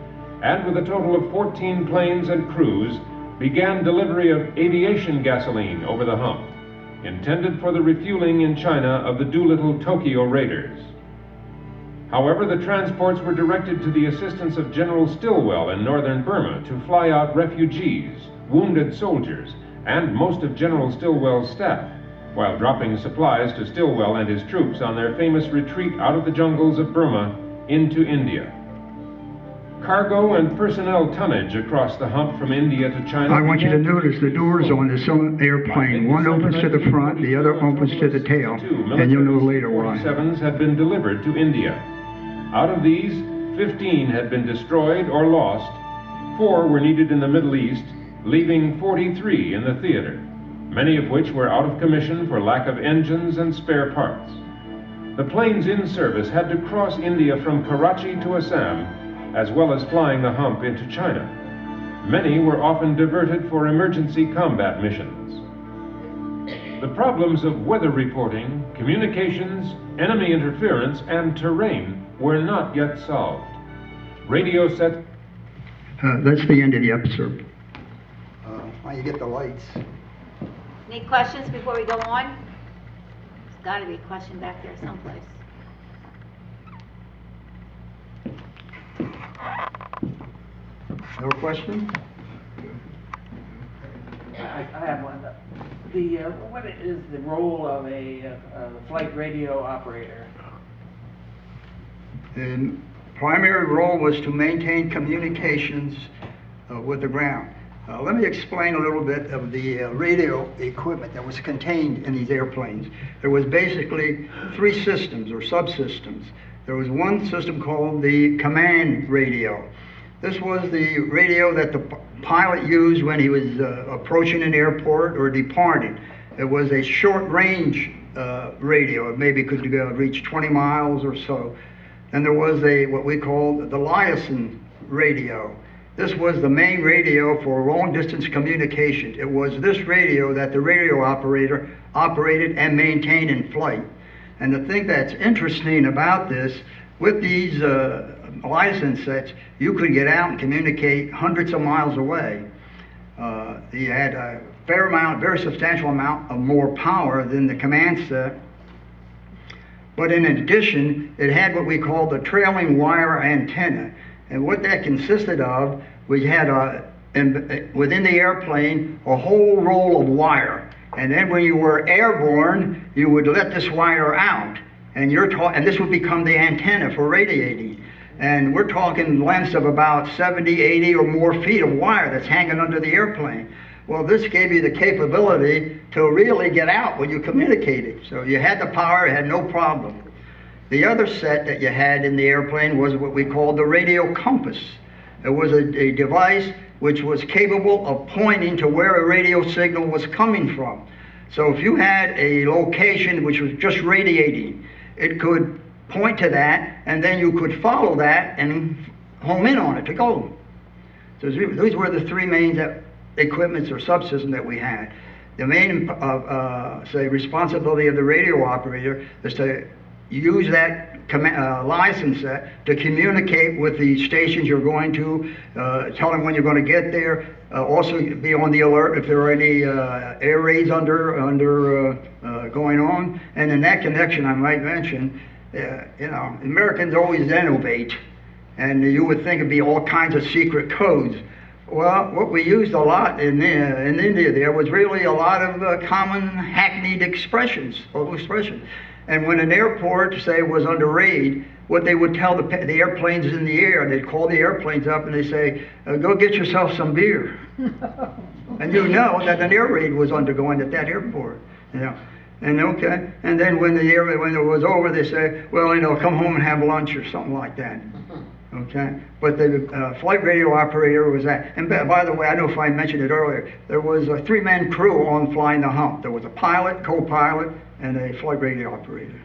and with a total of 14 planes and crews, began delivery of aviation gasoline over the hump, intended for the refueling in China of the Doolittle Tokyo raiders. However, the transports were directed to the assistance of General Stilwell in northern Burma to fly out refugees, wounded soldiers, and most of General Stilwell's staff, while dropping supplies to Stilwell and his troops on their famous retreat out of the jungles of Burma into India. Cargo and personnel tonnage across the hump from India to China. I want you to notice the doors on this airplane. One opens to the front, the other opens to the tail, and you'll know later why. 47s had been delivered to India. Out of these, 15 had been destroyed or lost, 4 were needed in the Middle East, leaving 43 in the theater, many of which were out of commission for lack of engines and spare parts. The planes in service had to cross India from Karachi to Assam, as well as flying the hump into China. Many were often diverted for emergency combat missions. The problems of weather reporting, communications, enemy interference, and terrain were not yet solved. Radio set... That's the end of the episode. Why you get the lights? Any questions before we go on? There's got to be a question back there someplace. No questions? I have one. What is the role of a flight radio operator? The primary role was to maintain communications with the ground. Let me explain a little bit of the radio equipment that was contained in these airplanes. There was basically 3 systems or subsystems. There was one system called the command radio. This was the radio that the pilot used when he was approaching an airport or departing. It was a short-range radio. It maybe could reach 20 miles or so. Then there was what we called the liaison radio. This was the main radio for long-distance communication. It was this radio that the radio operator operated and maintained in flight. And the thing that's interesting about this, with these liaison sets, you could get out and communicate hundreds of miles away. You had a very substantial amount of more power than the command set. But in addition, it had what we call the trailing wire antenna. And what that consisted of, we had within the airplane a whole roll of wire. And then when you were airborne, you would let this wire out. And this would become the antenna for radiating. And we're talking lengths of about 70, 80 or more feet of wire that's hanging under the airplane. Well, this gave you the capability to really get out when you communicated. So you had the power, it had no problem. The other set that you had in the airplane was what we called the radio compass. It was a device which was capable of pointing to where a radio signal was coming from. So if you had a location which was just radiating, it could point to that, and then you could follow that and home in on it to go. So these were the 3 main equipments or subsystems that we had. The main, responsibility of the radio operator is to use that license set to communicate with the stations you're going to, tell them when you're going to get there, also be on the alert if there are any air raids going on. And in that connection, I might mention, Americans always innovate, and you would think it'd be all kinds of secret codes. Well, what we used a lot in India there was really a lot of common hackneyed expressions, local expressions. And when an airport, say, was under raid, what they would tell the airplanes in the air, they'd call the airplanes up and they say, go get yourself some beer. And you know that an air raid was undergoing at that airport. And okay, and then when it was over, they say, well, come home and have lunch or something like that. Okay, but the flight radio operator was that. And by the way, I don't know if I mentioned it earlier, there was a 3-man crew on flying the Hump. There was a pilot, co-pilot, and a flight radio operator.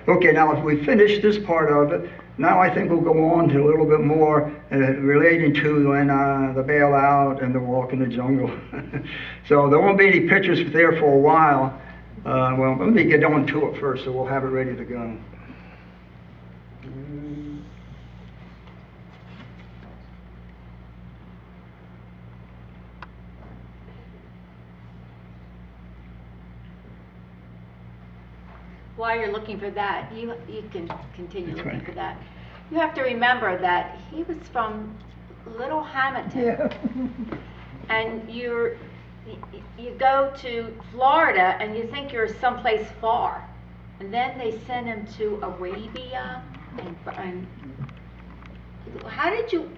Okay, now if we finish this part of it, now I think we'll go on to a little bit more relating to when the bailout and the walk in the jungle. So there won't be any pictures there for a while. Well, let me get on to it first, so we'll have it ready to go. While you're looking for that, you can continue looking for that. You have to remember that he was from little Hammonton. Yeah. And you go to Florida and you think you're someplace far. And then they send him to Arabia. And how did you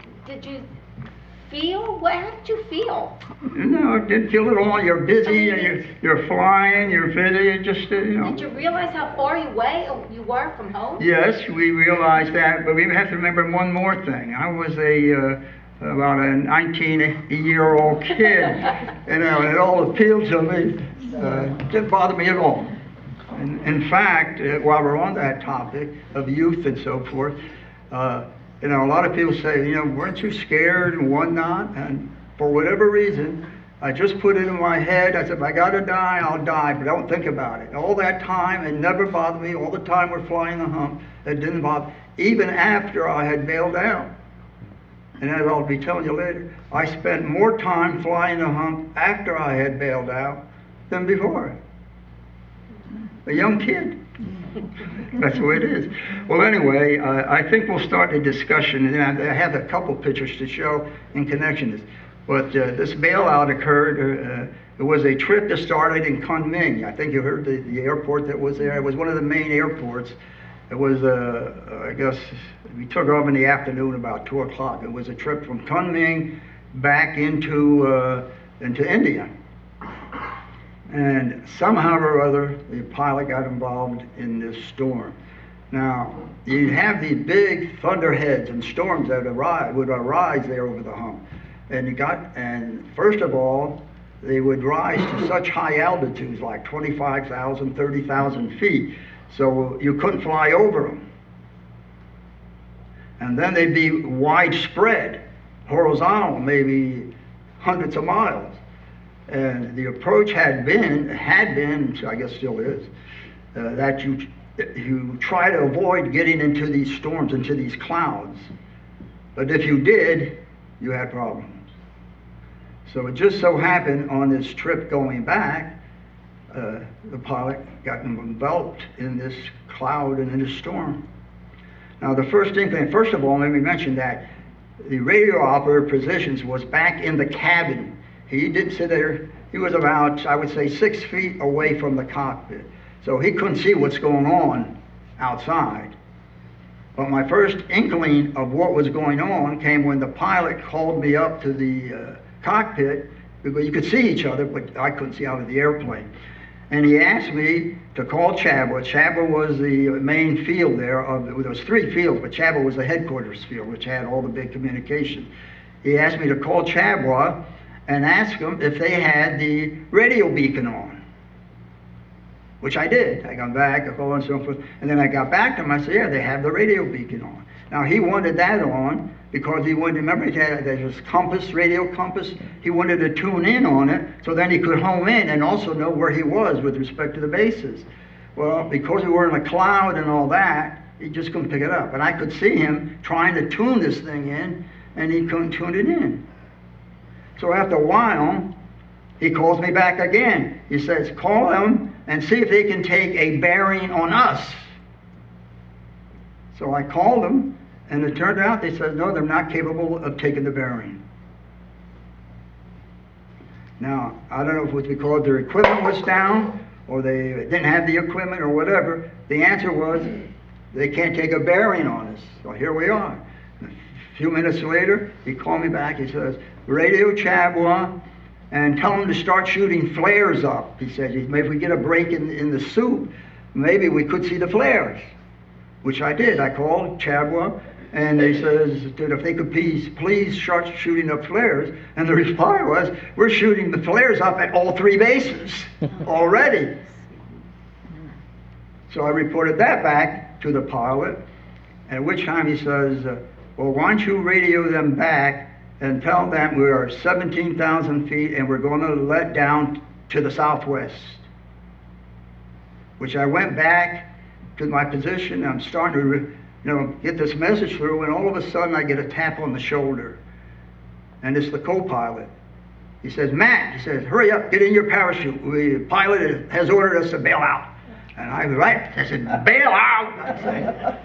feel? How did you feel? No, I didn't feel at all. You're busy, you're flying, you're busy, just, Did you realize how far away you were from home? Yes, we realized that, but we have to remember one more thing. I was about a 19-year-old kid, and it all appealed to me. It didn't bother me at all. In fact, while we're on that topic of youth and so forth, a lot of people say, weren't you scared and whatnot? And for whatever reason, I just put it in my head. I said, if I gotta die, I'll die, but don't think about it. All that time, it never bothered me. All the time we're flying the Hump, it didn't bother, even after I had bailed out. And as I'll be telling you later, I spent more time flying the Hump after I had bailed out than before. A young kid. That's the way it is. Well, anyway, I think we'll start the discussion, and I have a couple pictures to show in connection to this. But this bailout occurred. It was a trip that started in Kunming. I think you heard the airport that was there. It was one of the main airports. It was, I guess, we took off in the afternoon about 2 o'clock. It was a trip from Kunming back into India. And somehow or other, the pilot got involved in this storm. Now, you'd have these big thunderheads and storms that would arise there over the hump. And first of all, they would rise to such high altitudes, like 25,000, 30,000 feet, so you couldn't fly over them. And then they'd be widespread, horizontal, maybe hundreds of miles. And the approach had been, I guess still is, that you try to avoid getting into these storms, into these clouds. But if you did, you had problems. So it just so happened on this trip going back, the pilot got enveloped in this cloud and in this storm. Now the first of all, let me mention that the radio operator positions was back in the cabin. He didn't sit there. He was about, I would say, 6 feet away from the cockpit. So he couldn't see what's going on outside. But my first inkling of what was going on came when the pilot called me up to the cockpit, because you could see each other, but I couldn't see out of the airplane. And he asked me to call Chabwa. Chabwa was the main field there. There was 3 fields, but Chabwa was the headquarters field, which had all the big communication. He asked me to call Chabwa and ask them if they had the radio beacon on, which I did. I got back, I called and so forth, and then I got back to him. I said, yeah, they have the radio beacon on. Now he wanted that on because he wanted, remember there was compass, radio compass, he wanted to tune in on it so then he could home in and also know where he was with respect to the bases. Well, because we were in a cloud and all that, he just couldn't pick it up. And I could see him trying to tune this thing in, and he couldn't tune it in. So after a while, he calls me back again. He says, call them and see if they can take a bearing on us. So I called them, and it turned out they said, no, they're not capable of taking the bearing. Now, I don't know if it was because their equipment was down, or they didn't have the equipment, or whatever. The answer was, they can't take a bearing on us. So here we are. A few minutes later, he called me back. He says, radio Chabwa, and tell them to start shooting flares up. He said, maybe if we get a break in the soup, maybe we could see the flares, which I did. I called Chabwa, and they says that if they could please start shooting up flares. And the reply was, we're shooting the flares up at all 3 bases already. So I reported that back to the pilot, at which time he says, well, why don't you radio them back and tell them we are 17,000 feet and we're going to let down to the southwest. Which I went back to my position. I'm starting to get this message through, and all of a sudden I get a tap on the shoulder. And it's the co-pilot. He says, Matt, he says, hurry up, get in your parachute. The pilot has ordered us to bail out. And I was right. I said, bail out? I said,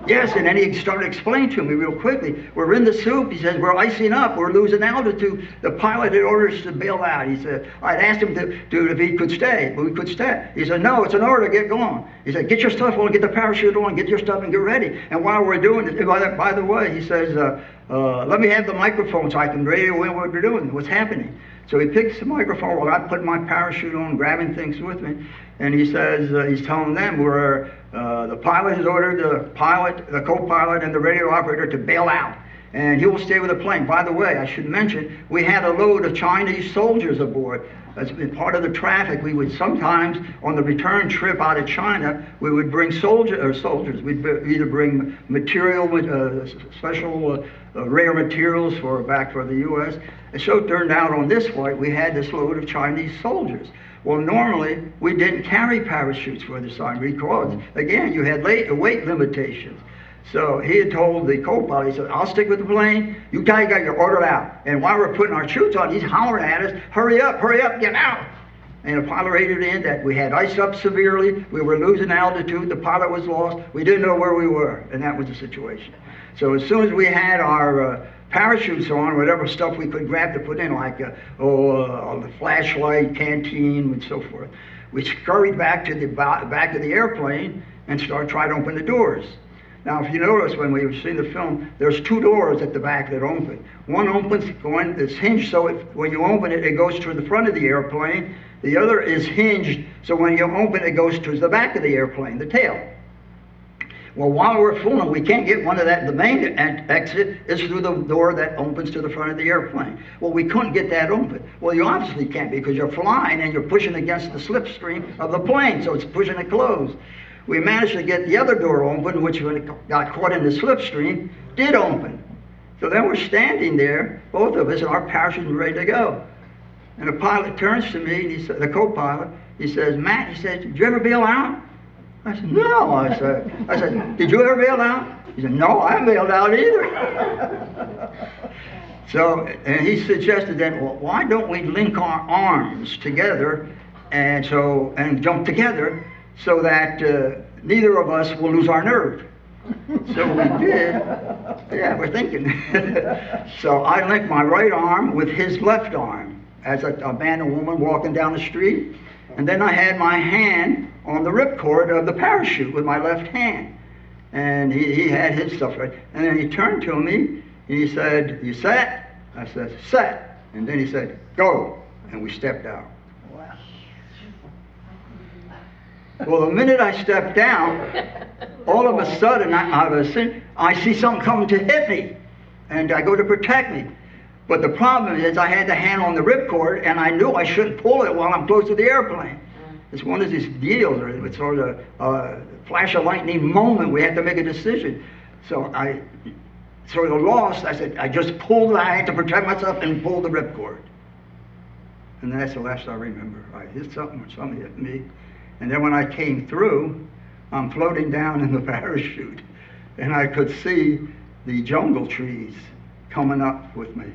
yes, and then he started explaining to me real quickly. We're in the soup. He says, we're icing up. We're losing altitude. The pilot had ordered us to bail out. He said, I'd asked him to if he could stay, but we could stay. He said, no, it's an order, get going. He said, get your stuff on, get the parachute on, get your stuff and get ready. And while we're doing this, by the way, he says, let me have the microphone so I can radio in what we're doing, what's happening. So he picks the microphone while I'm putting my parachute on, grabbing things with me, and he says, he's telling them the pilot has ordered the co-pilot and the radio operator to bail out, and he will stay with the plane. By the way, I should mention, we had a load of Chinese soldiers aboard. As part of the traffic, we would sometimes, on the return trip out of China, we would bring soldiers. We'd either bring material, special rare materials back for the U.S. And so it turned out on this flight, we had this load of Chinese soldiers. Well, normally, we didn't carry parachutes for the assignment because, again, you had weight limitations. So he had told the co-pilot, he said, I'll stick with the plane, you guys got your order out. And while we're putting our chutes on, he's hollering at us, hurry up, get out. And the pilot rated in that we had iced up severely, we were losing altitude, the pilot was lost, we didn't know where we were, and that was the situation. So as soon as we had our parachutes on, whatever stuff we could grab to put in, like the flashlight, canteen, and so forth, we scurried back to the back of the airplane, and try to open the doors. Now, if you notice when we've seen the film, there's 2 doors at the back that open. One opens, it's hinged so when you open it, it goes to the front of the airplane. The other is hinged so when you open it, it goes to the back of the airplane, the tail. Well, while we're fooling, we can't get one of that. The main exit is through the door that opens to the front of the airplane. Well, we couldn't get that open. Well, you obviously can't because you're flying and you're pushing against the slipstream of the plane, so it's pushing it closed. We managed to get the other door open, which when it got caught in the slipstream, did open. So then we're standing there, both of us, and our parachute is ready to go. And the pilot turns to me, and he said, the co-pilot, he says, Matt, he said, did you ever bail out? I said, no. I said, did you ever bail out? He said, no, I haven't bailed out either. So, and he suggested then, well, why don't we link our arms together and jump together so that neither of us will lose our nerve. So we did. Yeah, we're thinking. So I linked my right arm with his left arm as a man and woman walking down the street. And then I had my hand on the ripcord of the parachute with my left hand. And he had his stuff right. And then he turned to me and he said, you set? I said, set. And then he said, go. And we stepped out. Wow. Well, the minute I stepped down, all of a sudden I see something coming to hit me. And I go to protect me. But the problem is I had the hand on the ripcord, and I knew I shouldn't pull it while I'm close to the airplane. It's one of these deals, or it's sort of a flash of lightning moment. We had to make a decision. So I sort of lost. I said, I just pulled, I had to protect myself and pull the ripcord. And that's the last I remember. I hit something, or something hit me. And then when I came through, I'm floating down in the parachute, and I could see the jungle trees coming up with me.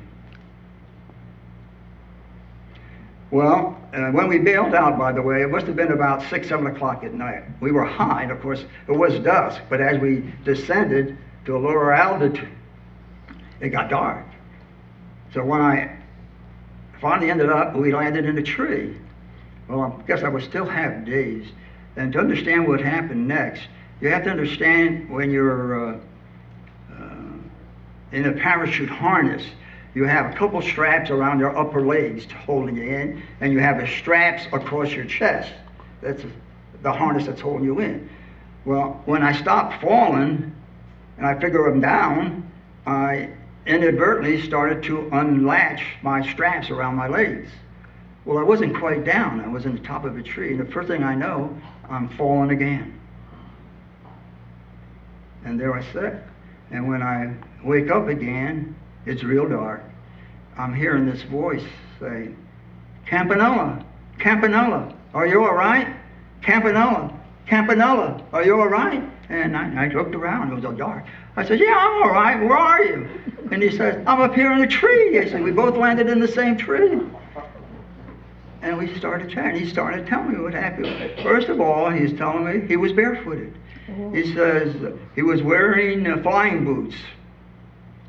Well, when we bailed out, by the way, it must have been about 6, 7 o'clock at night. We were high, and of course, it was dusk, but as we descended to a lower altitude, it got dark. So when I finally ended up, we landed in a tree. Well, I guess I was still half dazed. And to understand what happened next, you have to understand when you're in a parachute harness, you have a couple straps around your upper legs holding you in, and you have straps across your chest. That's the harness that's holding you in. Well, when I stopped falling, and I figured I'm down, I inadvertently started to unlatch my straps around my legs. Well, I wasn't quite down. I was in the top of a tree, and the first thing I know, I'm falling again. And there I sat. And when I wake up again, it's real dark. I'm hearing this voice say, Campanella, Campanella, are you all right? Campanella, Campanella, are you all right? And I looked around, it was all dark. I said, yeah, I'm all right, where are you? And he says, I'm up here in the tree. I said, we both landed in the same tree. And we started chatting. He started telling me what happened. First of all, he's telling me he was barefooted. He says he was wearing flying boots.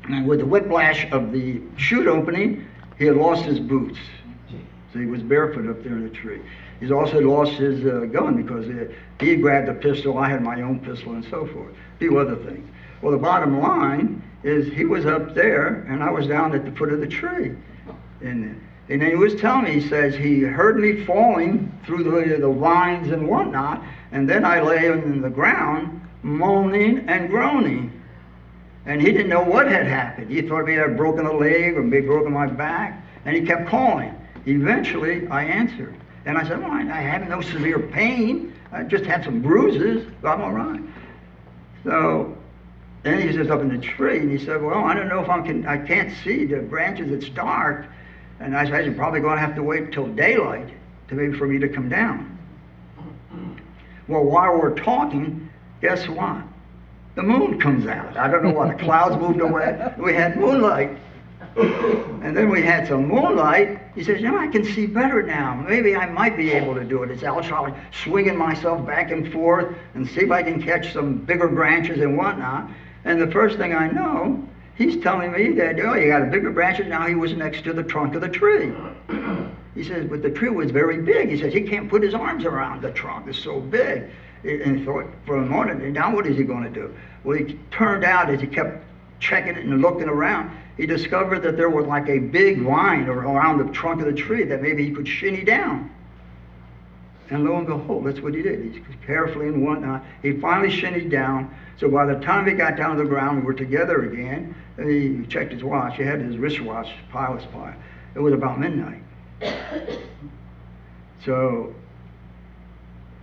And with the whiplash of the chute opening, he had lost his boots. So he was barefoot up there in the tree. He's also lost his gun because he grabbed a pistol, I had my own pistol, and so forth. A few other things. Well, the bottom line is he was up there, and I was down at the foot of the tree. And then he was telling me, he says, he heard me falling through the vines and whatnot, and then I lay on the ground moaning and groaning. And he didn't know what had happened. He thought maybe I had broken a leg or maybe broken my back, and he kept calling. Eventually, I answered. And I said, well, I have no severe pain. I just had some bruises, but I'm all right. So then he was up in the tree, and he said, well, I don't know if I can't see the branches, it's dark. And I said, you're probably going to have to wait till daylight for me to come down. Well, while we're talking, guess what? The moon comes out. I don't know why, the clouds moved away. We had moonlight. And then we had some moonlight. He says, you know, I can see better now. Maybe I might be able to do it. It's I'll try swinging myself back and forth and see if I can catch some bigger branches and whatnot. And the first thing I know, he's telling me that, oh, you got a bigger branch, and now he was next to the trunk of the tree. He says, but the tree was very big. He says, he can't put his arms around the trunk. It's so big. And he thought for a moment, and now what is he going to do? Well, it turned out as he kept checking it and looking around, he discovered that there was like a big vine around the trunk of the tree that maybe he could shinny down. And lo and behold, that's what he did. He carefully and whatnot, he finally shinnied down. So by the time he got down to the ground, we were together again. And he checked his watch. He had his wristwatch, pilot's pilot. It was about midnight. So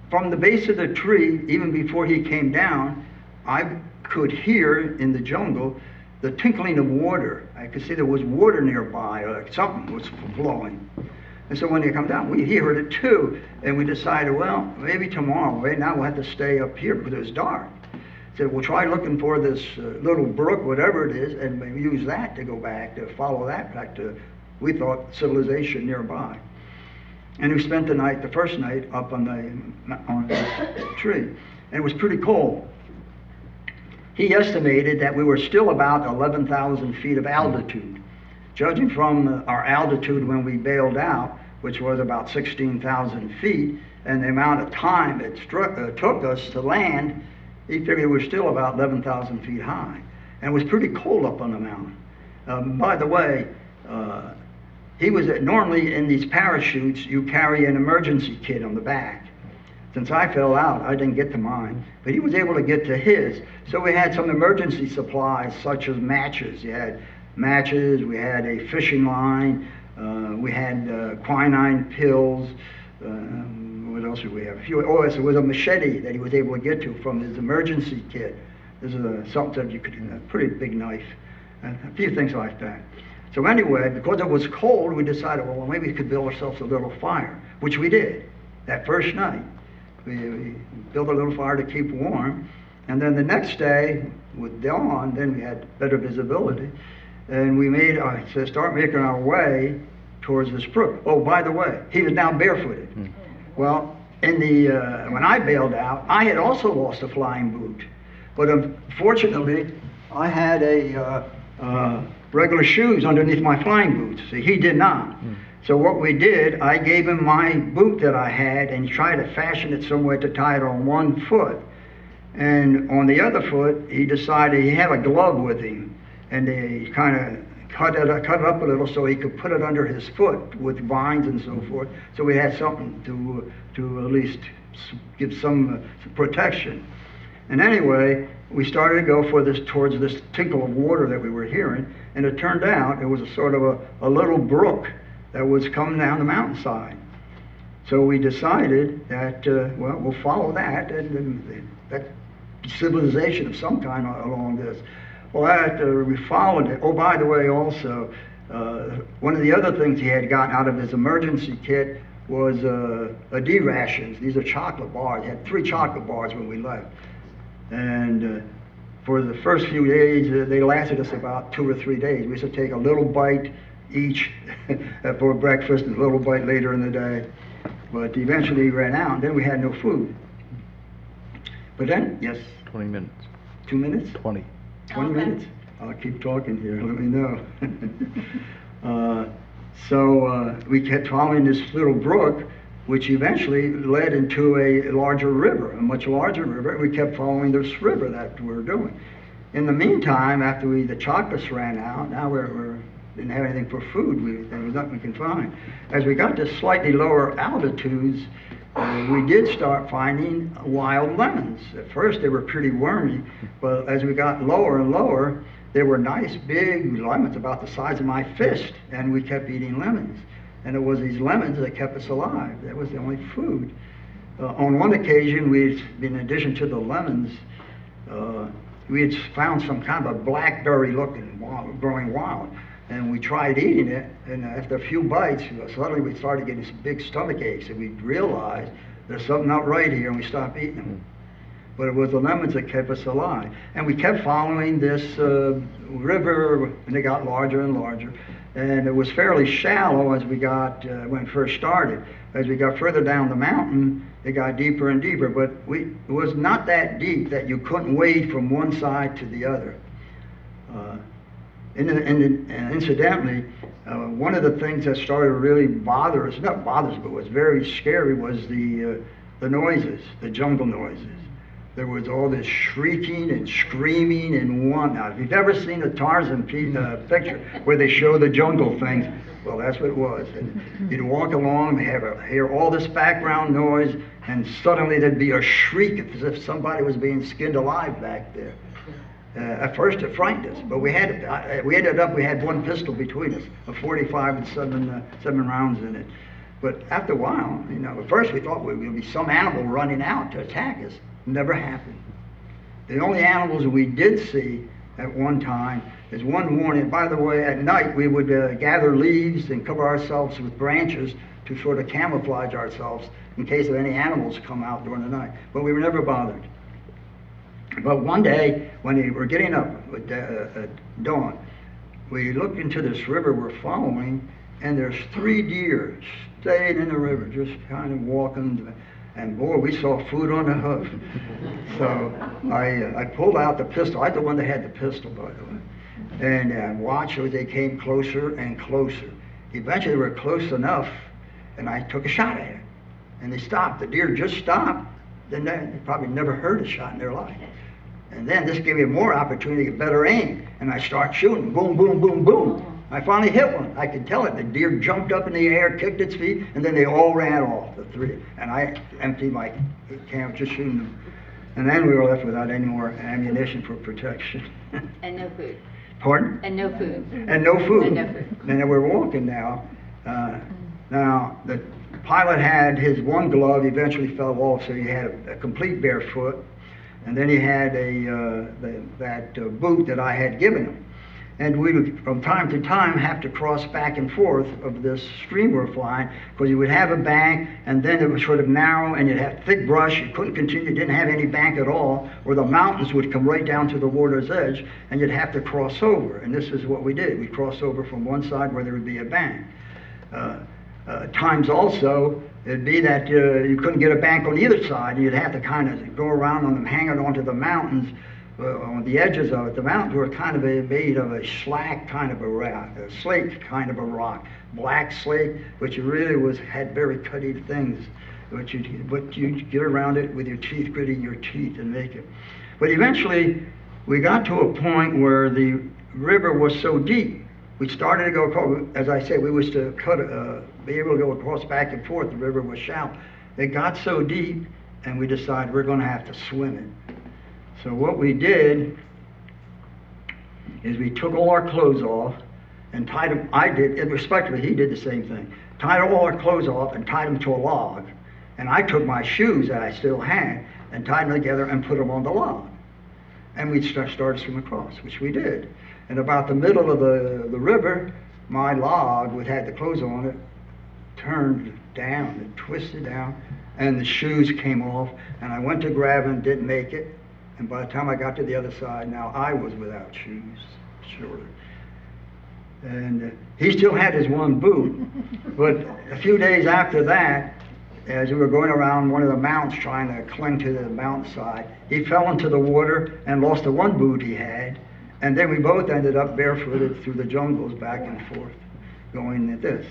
from the base of the tree, even before he came down, I could hear in the jungle the tinkling of water. I could see there was water nearby, or something was flowing. And so when they come down, we heard it too. And we decided, well, maybe tomorrow, right now we'll have to stay up here because it was dark. So we'll try looking for this little brook, whatever it is, and maybe use that to go back, to follow that back to, we thought, civilization nearby. And we spent the night, the first night, up on the tree. And it was pretty cold. He estimated that we were still about 11,000 feet of altitude. Judging from our altitude when we bailed out, which was about 16,000 feet, and the amount of time it took us to land, he figured we're still about 11,000 feet high. And it was pretty cold up on the mountain. By the way, he was normally in these parachutes, you carry an emergency kit on the back. Since I fell out, I didn't get to mine, but he was able to get to his. So we had some emergency supplies, such as matches. You had matches, we had a fishing line, we had quinine pills. What else did we have? Oh, yes, it was a machete that he was able to get to from his emergency kit. This is something you could, a pretty big knife, and a few things like that. So anyway, because it was cold, we decided, well, maybe we could build ourselves a little fire, which we did that first night. We built a little fire to keep warm, and then the next day, with dawn, then we had better visibility, and we start making our way towards this brook. Oh, by the way, he was now barefooted. Well, when I bailed out, I had also lost a flying boot, but unfortunately, I had regular shoes underneath my flying boots. See, he did not. So what we did, I gave him my boot that I had and tried to fashion it some way to tie it on one foot. And on the other foot, he decided he had a glove with him, and he kind of cut it up a little so he could put it under his foot with vines and so forth. So we had something to at least give some protection. And anyway, we started to go towards this tinkle of water that we were hearing, and it turned out it was a sort of a little brook that was coming down the mountainside. So we decided that, well, we'll follow that, and that civilization of some kind along this. Well, after we followed it, oh, by the way, also, one of the other things he had gotten out of his emergency kit was D rations. These are chocolate bars. He had 3 chocolate bars when we left. And for the first few days, they lasted us about 2 or 3 days. We used to take a little bite each for breakfast and a little bite later in the day. But eventually we ran out, and then we had no food. But then, yes? 20 minutes. 2 minutes? 20. 20 Okay. minutes? I'll keep talking here, let me know. So we kept following this little brook, which eventually led into a larger river, a much larger river. We kept following this river that we were doing. In the meantime, after the chocolates ran out, now we didn't have anything for food. There was nothing we could find. As we got to slightly lower altitudes, we did start finding wild lemons. At first they were pretty wormy, but as we got lower and lower, they were nice big lemons about the size of my fist, and we kept eating lemons. And it was these lemons that kept us alive. That was the only food. On one occasion, in addition to the lemons, we had found some kind of a blackberry looking growing wild. And we tried eating it, and after a few bites, suddenly we started getting some big stomach aches, and we realized there's something not right here, and we stopped eating them. But it was the lemons that kept us alive. And we kept following this river, and it got larger and larger. And it was fairly shallow as we got, when it first started. As we got further down the mountain, it got deeper and deeper, but it was not that deep that you couldn't wade from one side to the other. Incidentally, one of the things that started to really bother us, not bother us, but was very scary, was the the noises, the jungle noises. There was all this shrieking and screaming and whatnot. If you've ever seen a Tarzan picture where they show the jungle things, well, that's what it was. And you'd walk along and hear all this background noise, and suddenly there'd be a shriek as if somebody was being skinned alive back there. At first it frightened us, but we had one pistol between us, a 45 with seven rounds in it. But after a while, you know, at first we thought there would be some animal running out to attack us. Never happened. The only animals we did see at one time is one morning. By the way, at night we would gather leaves and cover ourselves with branches to sort of camouflage ourselves in case of any animals come out during the night. But we were never bothered. But one day, when we were getting up at dawn, we looked into this river we're following, and there's 3 deer staying in the river, just kind of walking. And boy, we saw food on the hoof. So I pulled out the pistol. I'm the one that had the pistol, by the way. And watched as they came closer and closer. Eventually, they were close enough, and I took a shot at it. And they stopped. The deer just stopped. Then they probably never heard a shot in their life. And then this gave me more opportunity to get better aim. And I start shooting. Boom, boom, boom, boom. I finally hit one. I could tell it. The deer jumped up in the air, kicked its feet, and then they all ran off, the 3. And I emptied my camp just shooting them. And then we were left without any more ammunition for protection. And no food. Pardon? And no food. And no food. And no food. And then we're walking now. Now, the pilot had his one glove eventually fell off, so he had a complete bare foot. And then he had that boot that I had given him. And we would, from time to time, have to cross back and forth of this stream we're flying, because you would have a bank, and then it was sort of narrow, and you'd have thick brush. You couldn't continue, you didn't have any bank at all, or the mountains would come right down to the water's edge, and you'd have to cross over. And this is what we did. We'd cross over from one side where there would be a bank. Times also, it'd be that you couldn't get a bank on either side, and you'd have to kind of go around on them, hanging onto the mountains. On the edges of it, the mountains were kind of made of a slack kind of a rock, a slate kind of a rock, black slate, which really had very cutty things, but you get around it with your teeth, gritting your teeth and make it. But eventually, we got to a point where the river was so deep, we started to go, as I said, we was to be able to go across back and forth. The river was shallow. It got so deep, and we decided we're going to have to swim it. So what we did is we took all our clothes off and tied them. I did, and respectively, he did the same thing. Tied all our clothes off and tied them to a log. And I took my shoes that I still had and tied them together and put them on the log. And we started swimming across, which we did. And about the middle of the river, my log, which had the clothes on it, turned down, it twisted down, and the shoes came off. And I went to grab them, didn't make it. And by the time I got to the other side, now I was without shoes, surely. And he still had his one boot. But a few days after that, as we were going around one of the mountains trying to cling to the mountainside, he fell into the water and lost the one boot he had. And then we both ended up barefooted through the jungles back and forth, going at this.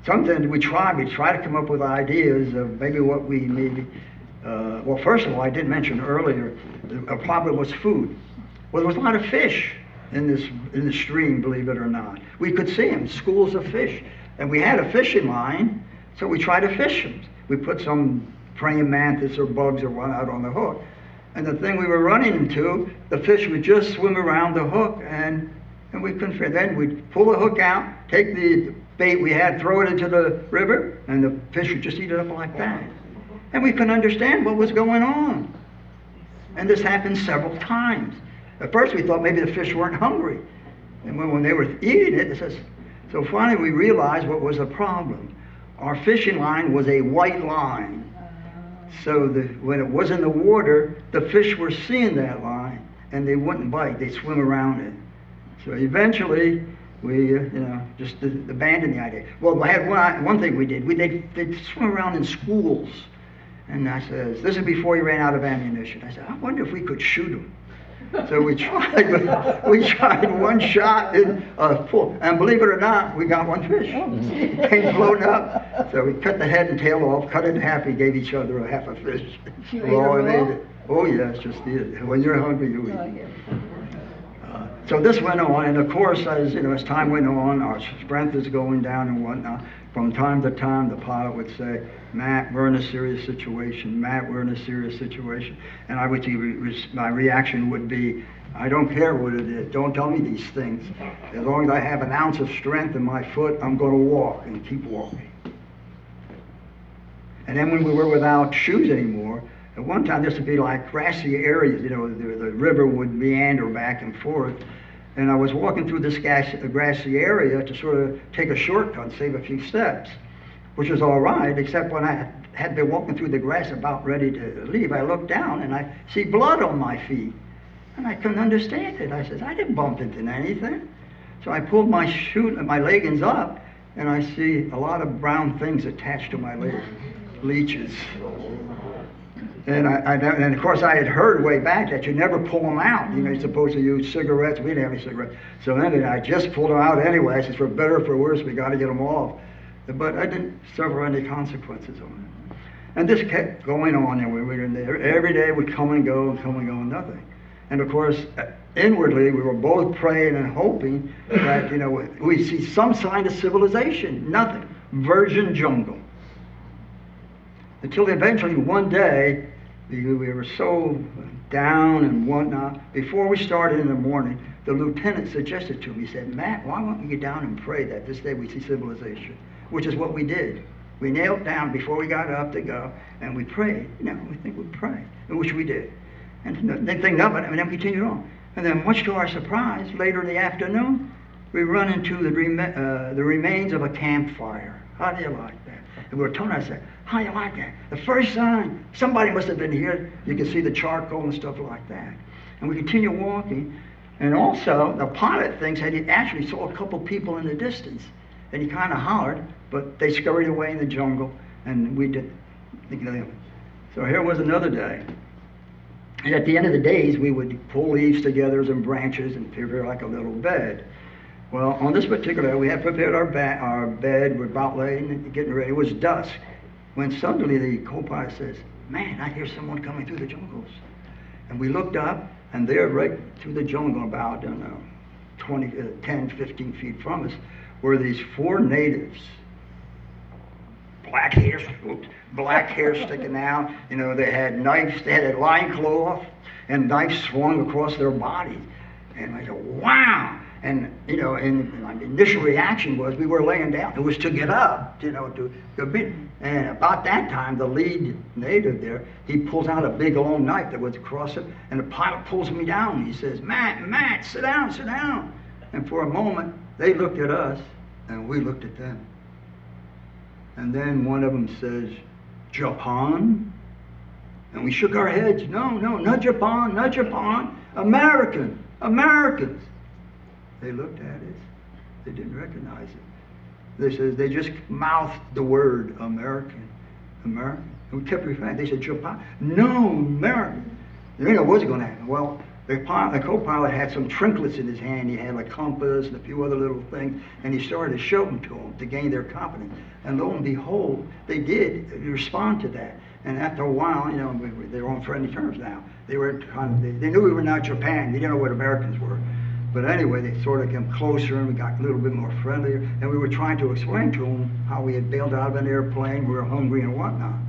Something we try to come up with ideas of maybe what we maybe. Well, first of all, I did mention earlier, a problem was food. Well, there was a lot of fish in the stream, believe it or not. We could see them, schools of fish. And we had a fishing line, so we tried to fish them. We put some praying mantis or bugs or one out on the hook. And the thing we were running into, the fish would just swim around the hook, and we couldn't fish. Then we'd pull the hook out, take the bait we had, throw it into the river, and the fish would just eat it up like that. And we couldn't understand what was going on. And this happened several times. At first we thought maybe the fish weren't hungry. And when they were eating it, so finally we realized what was the problem. Our fishing line was a white line. So when it was in the water, the fish were seeing that line, and they wouldn't bite. They'd swim around it. So eventually, we just abandoned the idea. Well, I had one thing we did. They'd swim around in schools. And I says, this is before he ran out of ammunition. I said, I wonder if we could shoot them. So we tried one shot in a full, and believe it or not, we got one fish. Came floating up. So we cut the head and tail off, cut it in half, we gave each other a half a fish. You We ate all it ate raw? it. Oh yes, just eat. When you're hungry, you eat. Oh, yeah. So this went on, and of course, as you know, as time went on, our strength is going down and whatnot. From time to time, the pilot would say, "Matt, we're in a serious situation. Matt, we're in a serious situation." And I would, my reaction would be, "I don't care what it is. Don't tell me these things. As long as I have an ounce of strength in my foot, I'm going to walk and keep walking." And then when we were without shoes anymore, at one time this would be like grassy areas, you know, the river would meander back and forth. And I was walking through this grassy area to sort of take a shortcut, save a few steps, which was all right, except when I had been walking through the grass about ready to leave, I looked down and I see blood on my feet. And I couldn't understand it. I said, I didn't bump into anything. So I pulled my leggings up, and I see a lot of brown things attached to my legs, leeches. And and of course I had heard way back that you never pull them out. You know, you're supposed to use cigarettes. We didn't have any cigarettes. So then I just pulled them out anyway. I said, for better or for worse, we got to get them off. But I didn't suffer any consequences on it. And this kept going on, and we were in there. Every day would come and go, and nothing. And of course, inwardly, we were both praying and hoping that, you know, we'd see some sign of civilization. Nothing. Virgin jungle. Until eventually one day, we were so down and whatnot. Before we started in the morning, the lieutenant suggested to me, he said, "Matt, why don't we get down and pray that this day we see civilization?" Which is what we did. We knelt down before we got up to go, and we prayed. You know, we think we'd pray, which we did. And didn't think nothing, and then we continued on. And then, much to our surprise, later in the afternoon, we run into the remains of a campfire. How do you like that? And we were told, I said, "How do you like that? The first sign, somebody must have been here." You can see the charcoal and stuff like that. And we continue walking. And also, the pilot thinks that he actually saw a couple people in the distance. And he kind of hollered, but they scurried away in the jungle, and we didn't think of them. So here was another day. And at the end of the days, we would pull leaves together and branches and prepare like a little bed. Well, on this particular day, we had prepared our bed. We're about laying and getting ready. It was dusk when suddenly the co-pilot says, "Man, I hear someone coming through the jungles." And we looked up, and there, right through the jungle, about, I don't know, 10, 15 feet from us, were these 4 natives. Black hair sticking out. You know, they had knives, they had a loincloth, and knives swung across their bodies. And I said, "Wow!" And, you know, and my initial reaction was we were laying down. It was to get up, you know, to be. And about that time, the lead native there, he pulls out a big long knife that was across it, and the pilot pulls me down. He says, Matt, sit down, sit down." And for a moment, they looked at us, and we looked at them. And then one of them says, "Japan?" And we shook our heads. No, not Japan, not Japan. Americans. They looked at us. They didn't recognize it. They just mouthed the word American. And we kept repeating. They said, "Japan." "No, American." You know what's going to happen? Well, the co-pilot had some trinkets in his hand. He had a compass and a few other little things, and he started to show them to them to gain their confidence. And lo and behold, they did respond to that. And after a while, you know, they were on friendly terms now. They knew we were not Japan. They didn't know what Americans were. But anyway, they sort of came closer, and we got a little bit more friendlier. And we were trying to explain to them how we had bailed out of an airplane, we were hungry and whatnot.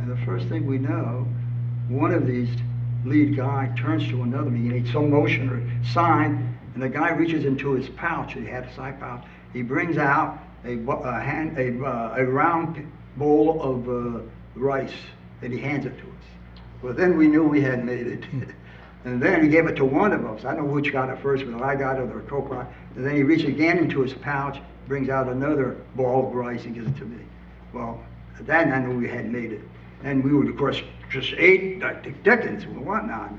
And the first thing we know, one of these lead guy turns to another. He made some motion or sign, and the guy reaches into his pouch. He had a side pouch. He brings out a round bowl of rice, and he hands it to us. Well, then we knew we had made it. And then he gave it to one of us. I don't know which got it first, but I got it, or co-pilot. And then he reached again into his pouch, brings out another ball of rice and gives it to me. Well, then I knew we had made it. And we would, of course, just ate like dickens and whatnot.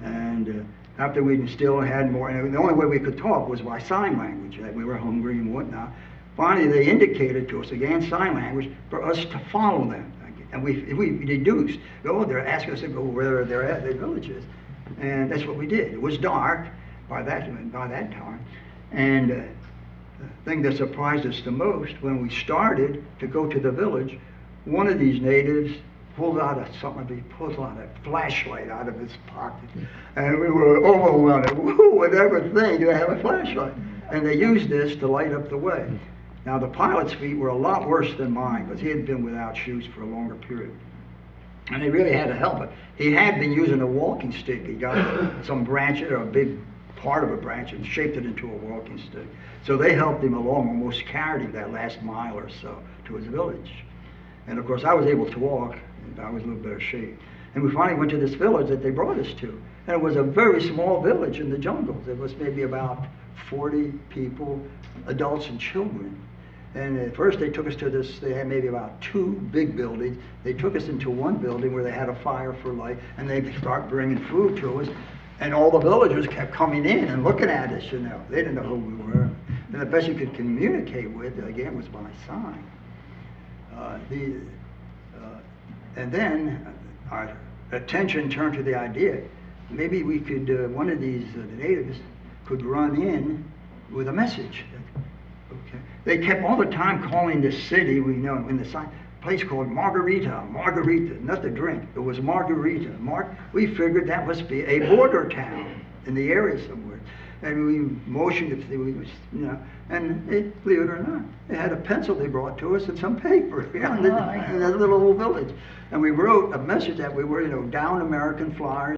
And after we still had more, and the only way we could talk was by sign language, that we were hungry and whatnot. Finally, they indicated to us, again, sign language, for us to follow them. And we deduced, they're asking us to go where they're at, their villages. And that's what we did. It was dark by that time. And the thing that surprised us the most, when we started to go to the village, one of these natives pulled out a flashlight out of his pocket. And we were overwhelmed. Who would ever think to have a flashlight? And they used this to light up the way. Now the pilot's feet were a lot worse than mine, because he had been without shoes for a longer period. And they really had to help it. He had been using a walking stick. He got some branch, or a big part of a branch, and shaped it into a walking stick. So they helped him along, almost carried him that last mile or so to his village. And of course I was able to walk, and I was in a little better shape. And we finally went to this village that they brought us to. And it was a very small village in the jungle. There was maybe about 40 people, adults and children. And at first they took us to this, they had maybe about 2 big buildings. They took us into one building where they had a fire for light, and they started bringing food to us. And all the villagers kept coming in and looking at us, you know. They didn't know who we were. And the best you could communicate with, again, was by sign. And then our attention turned to the idea, maybe we could, one of these natives could run in with a message. Okay. They kept all the time calling this city, we know, in the sign, place called Margarita, not the drink, it was Margarita. We figured that must be a border town in the area somewhere. And we motioned if they, you know, and they, believe it or not, they had a pencil they brought to us and some paper in that little village. And we wrote a message that we were, you know, down American flyers.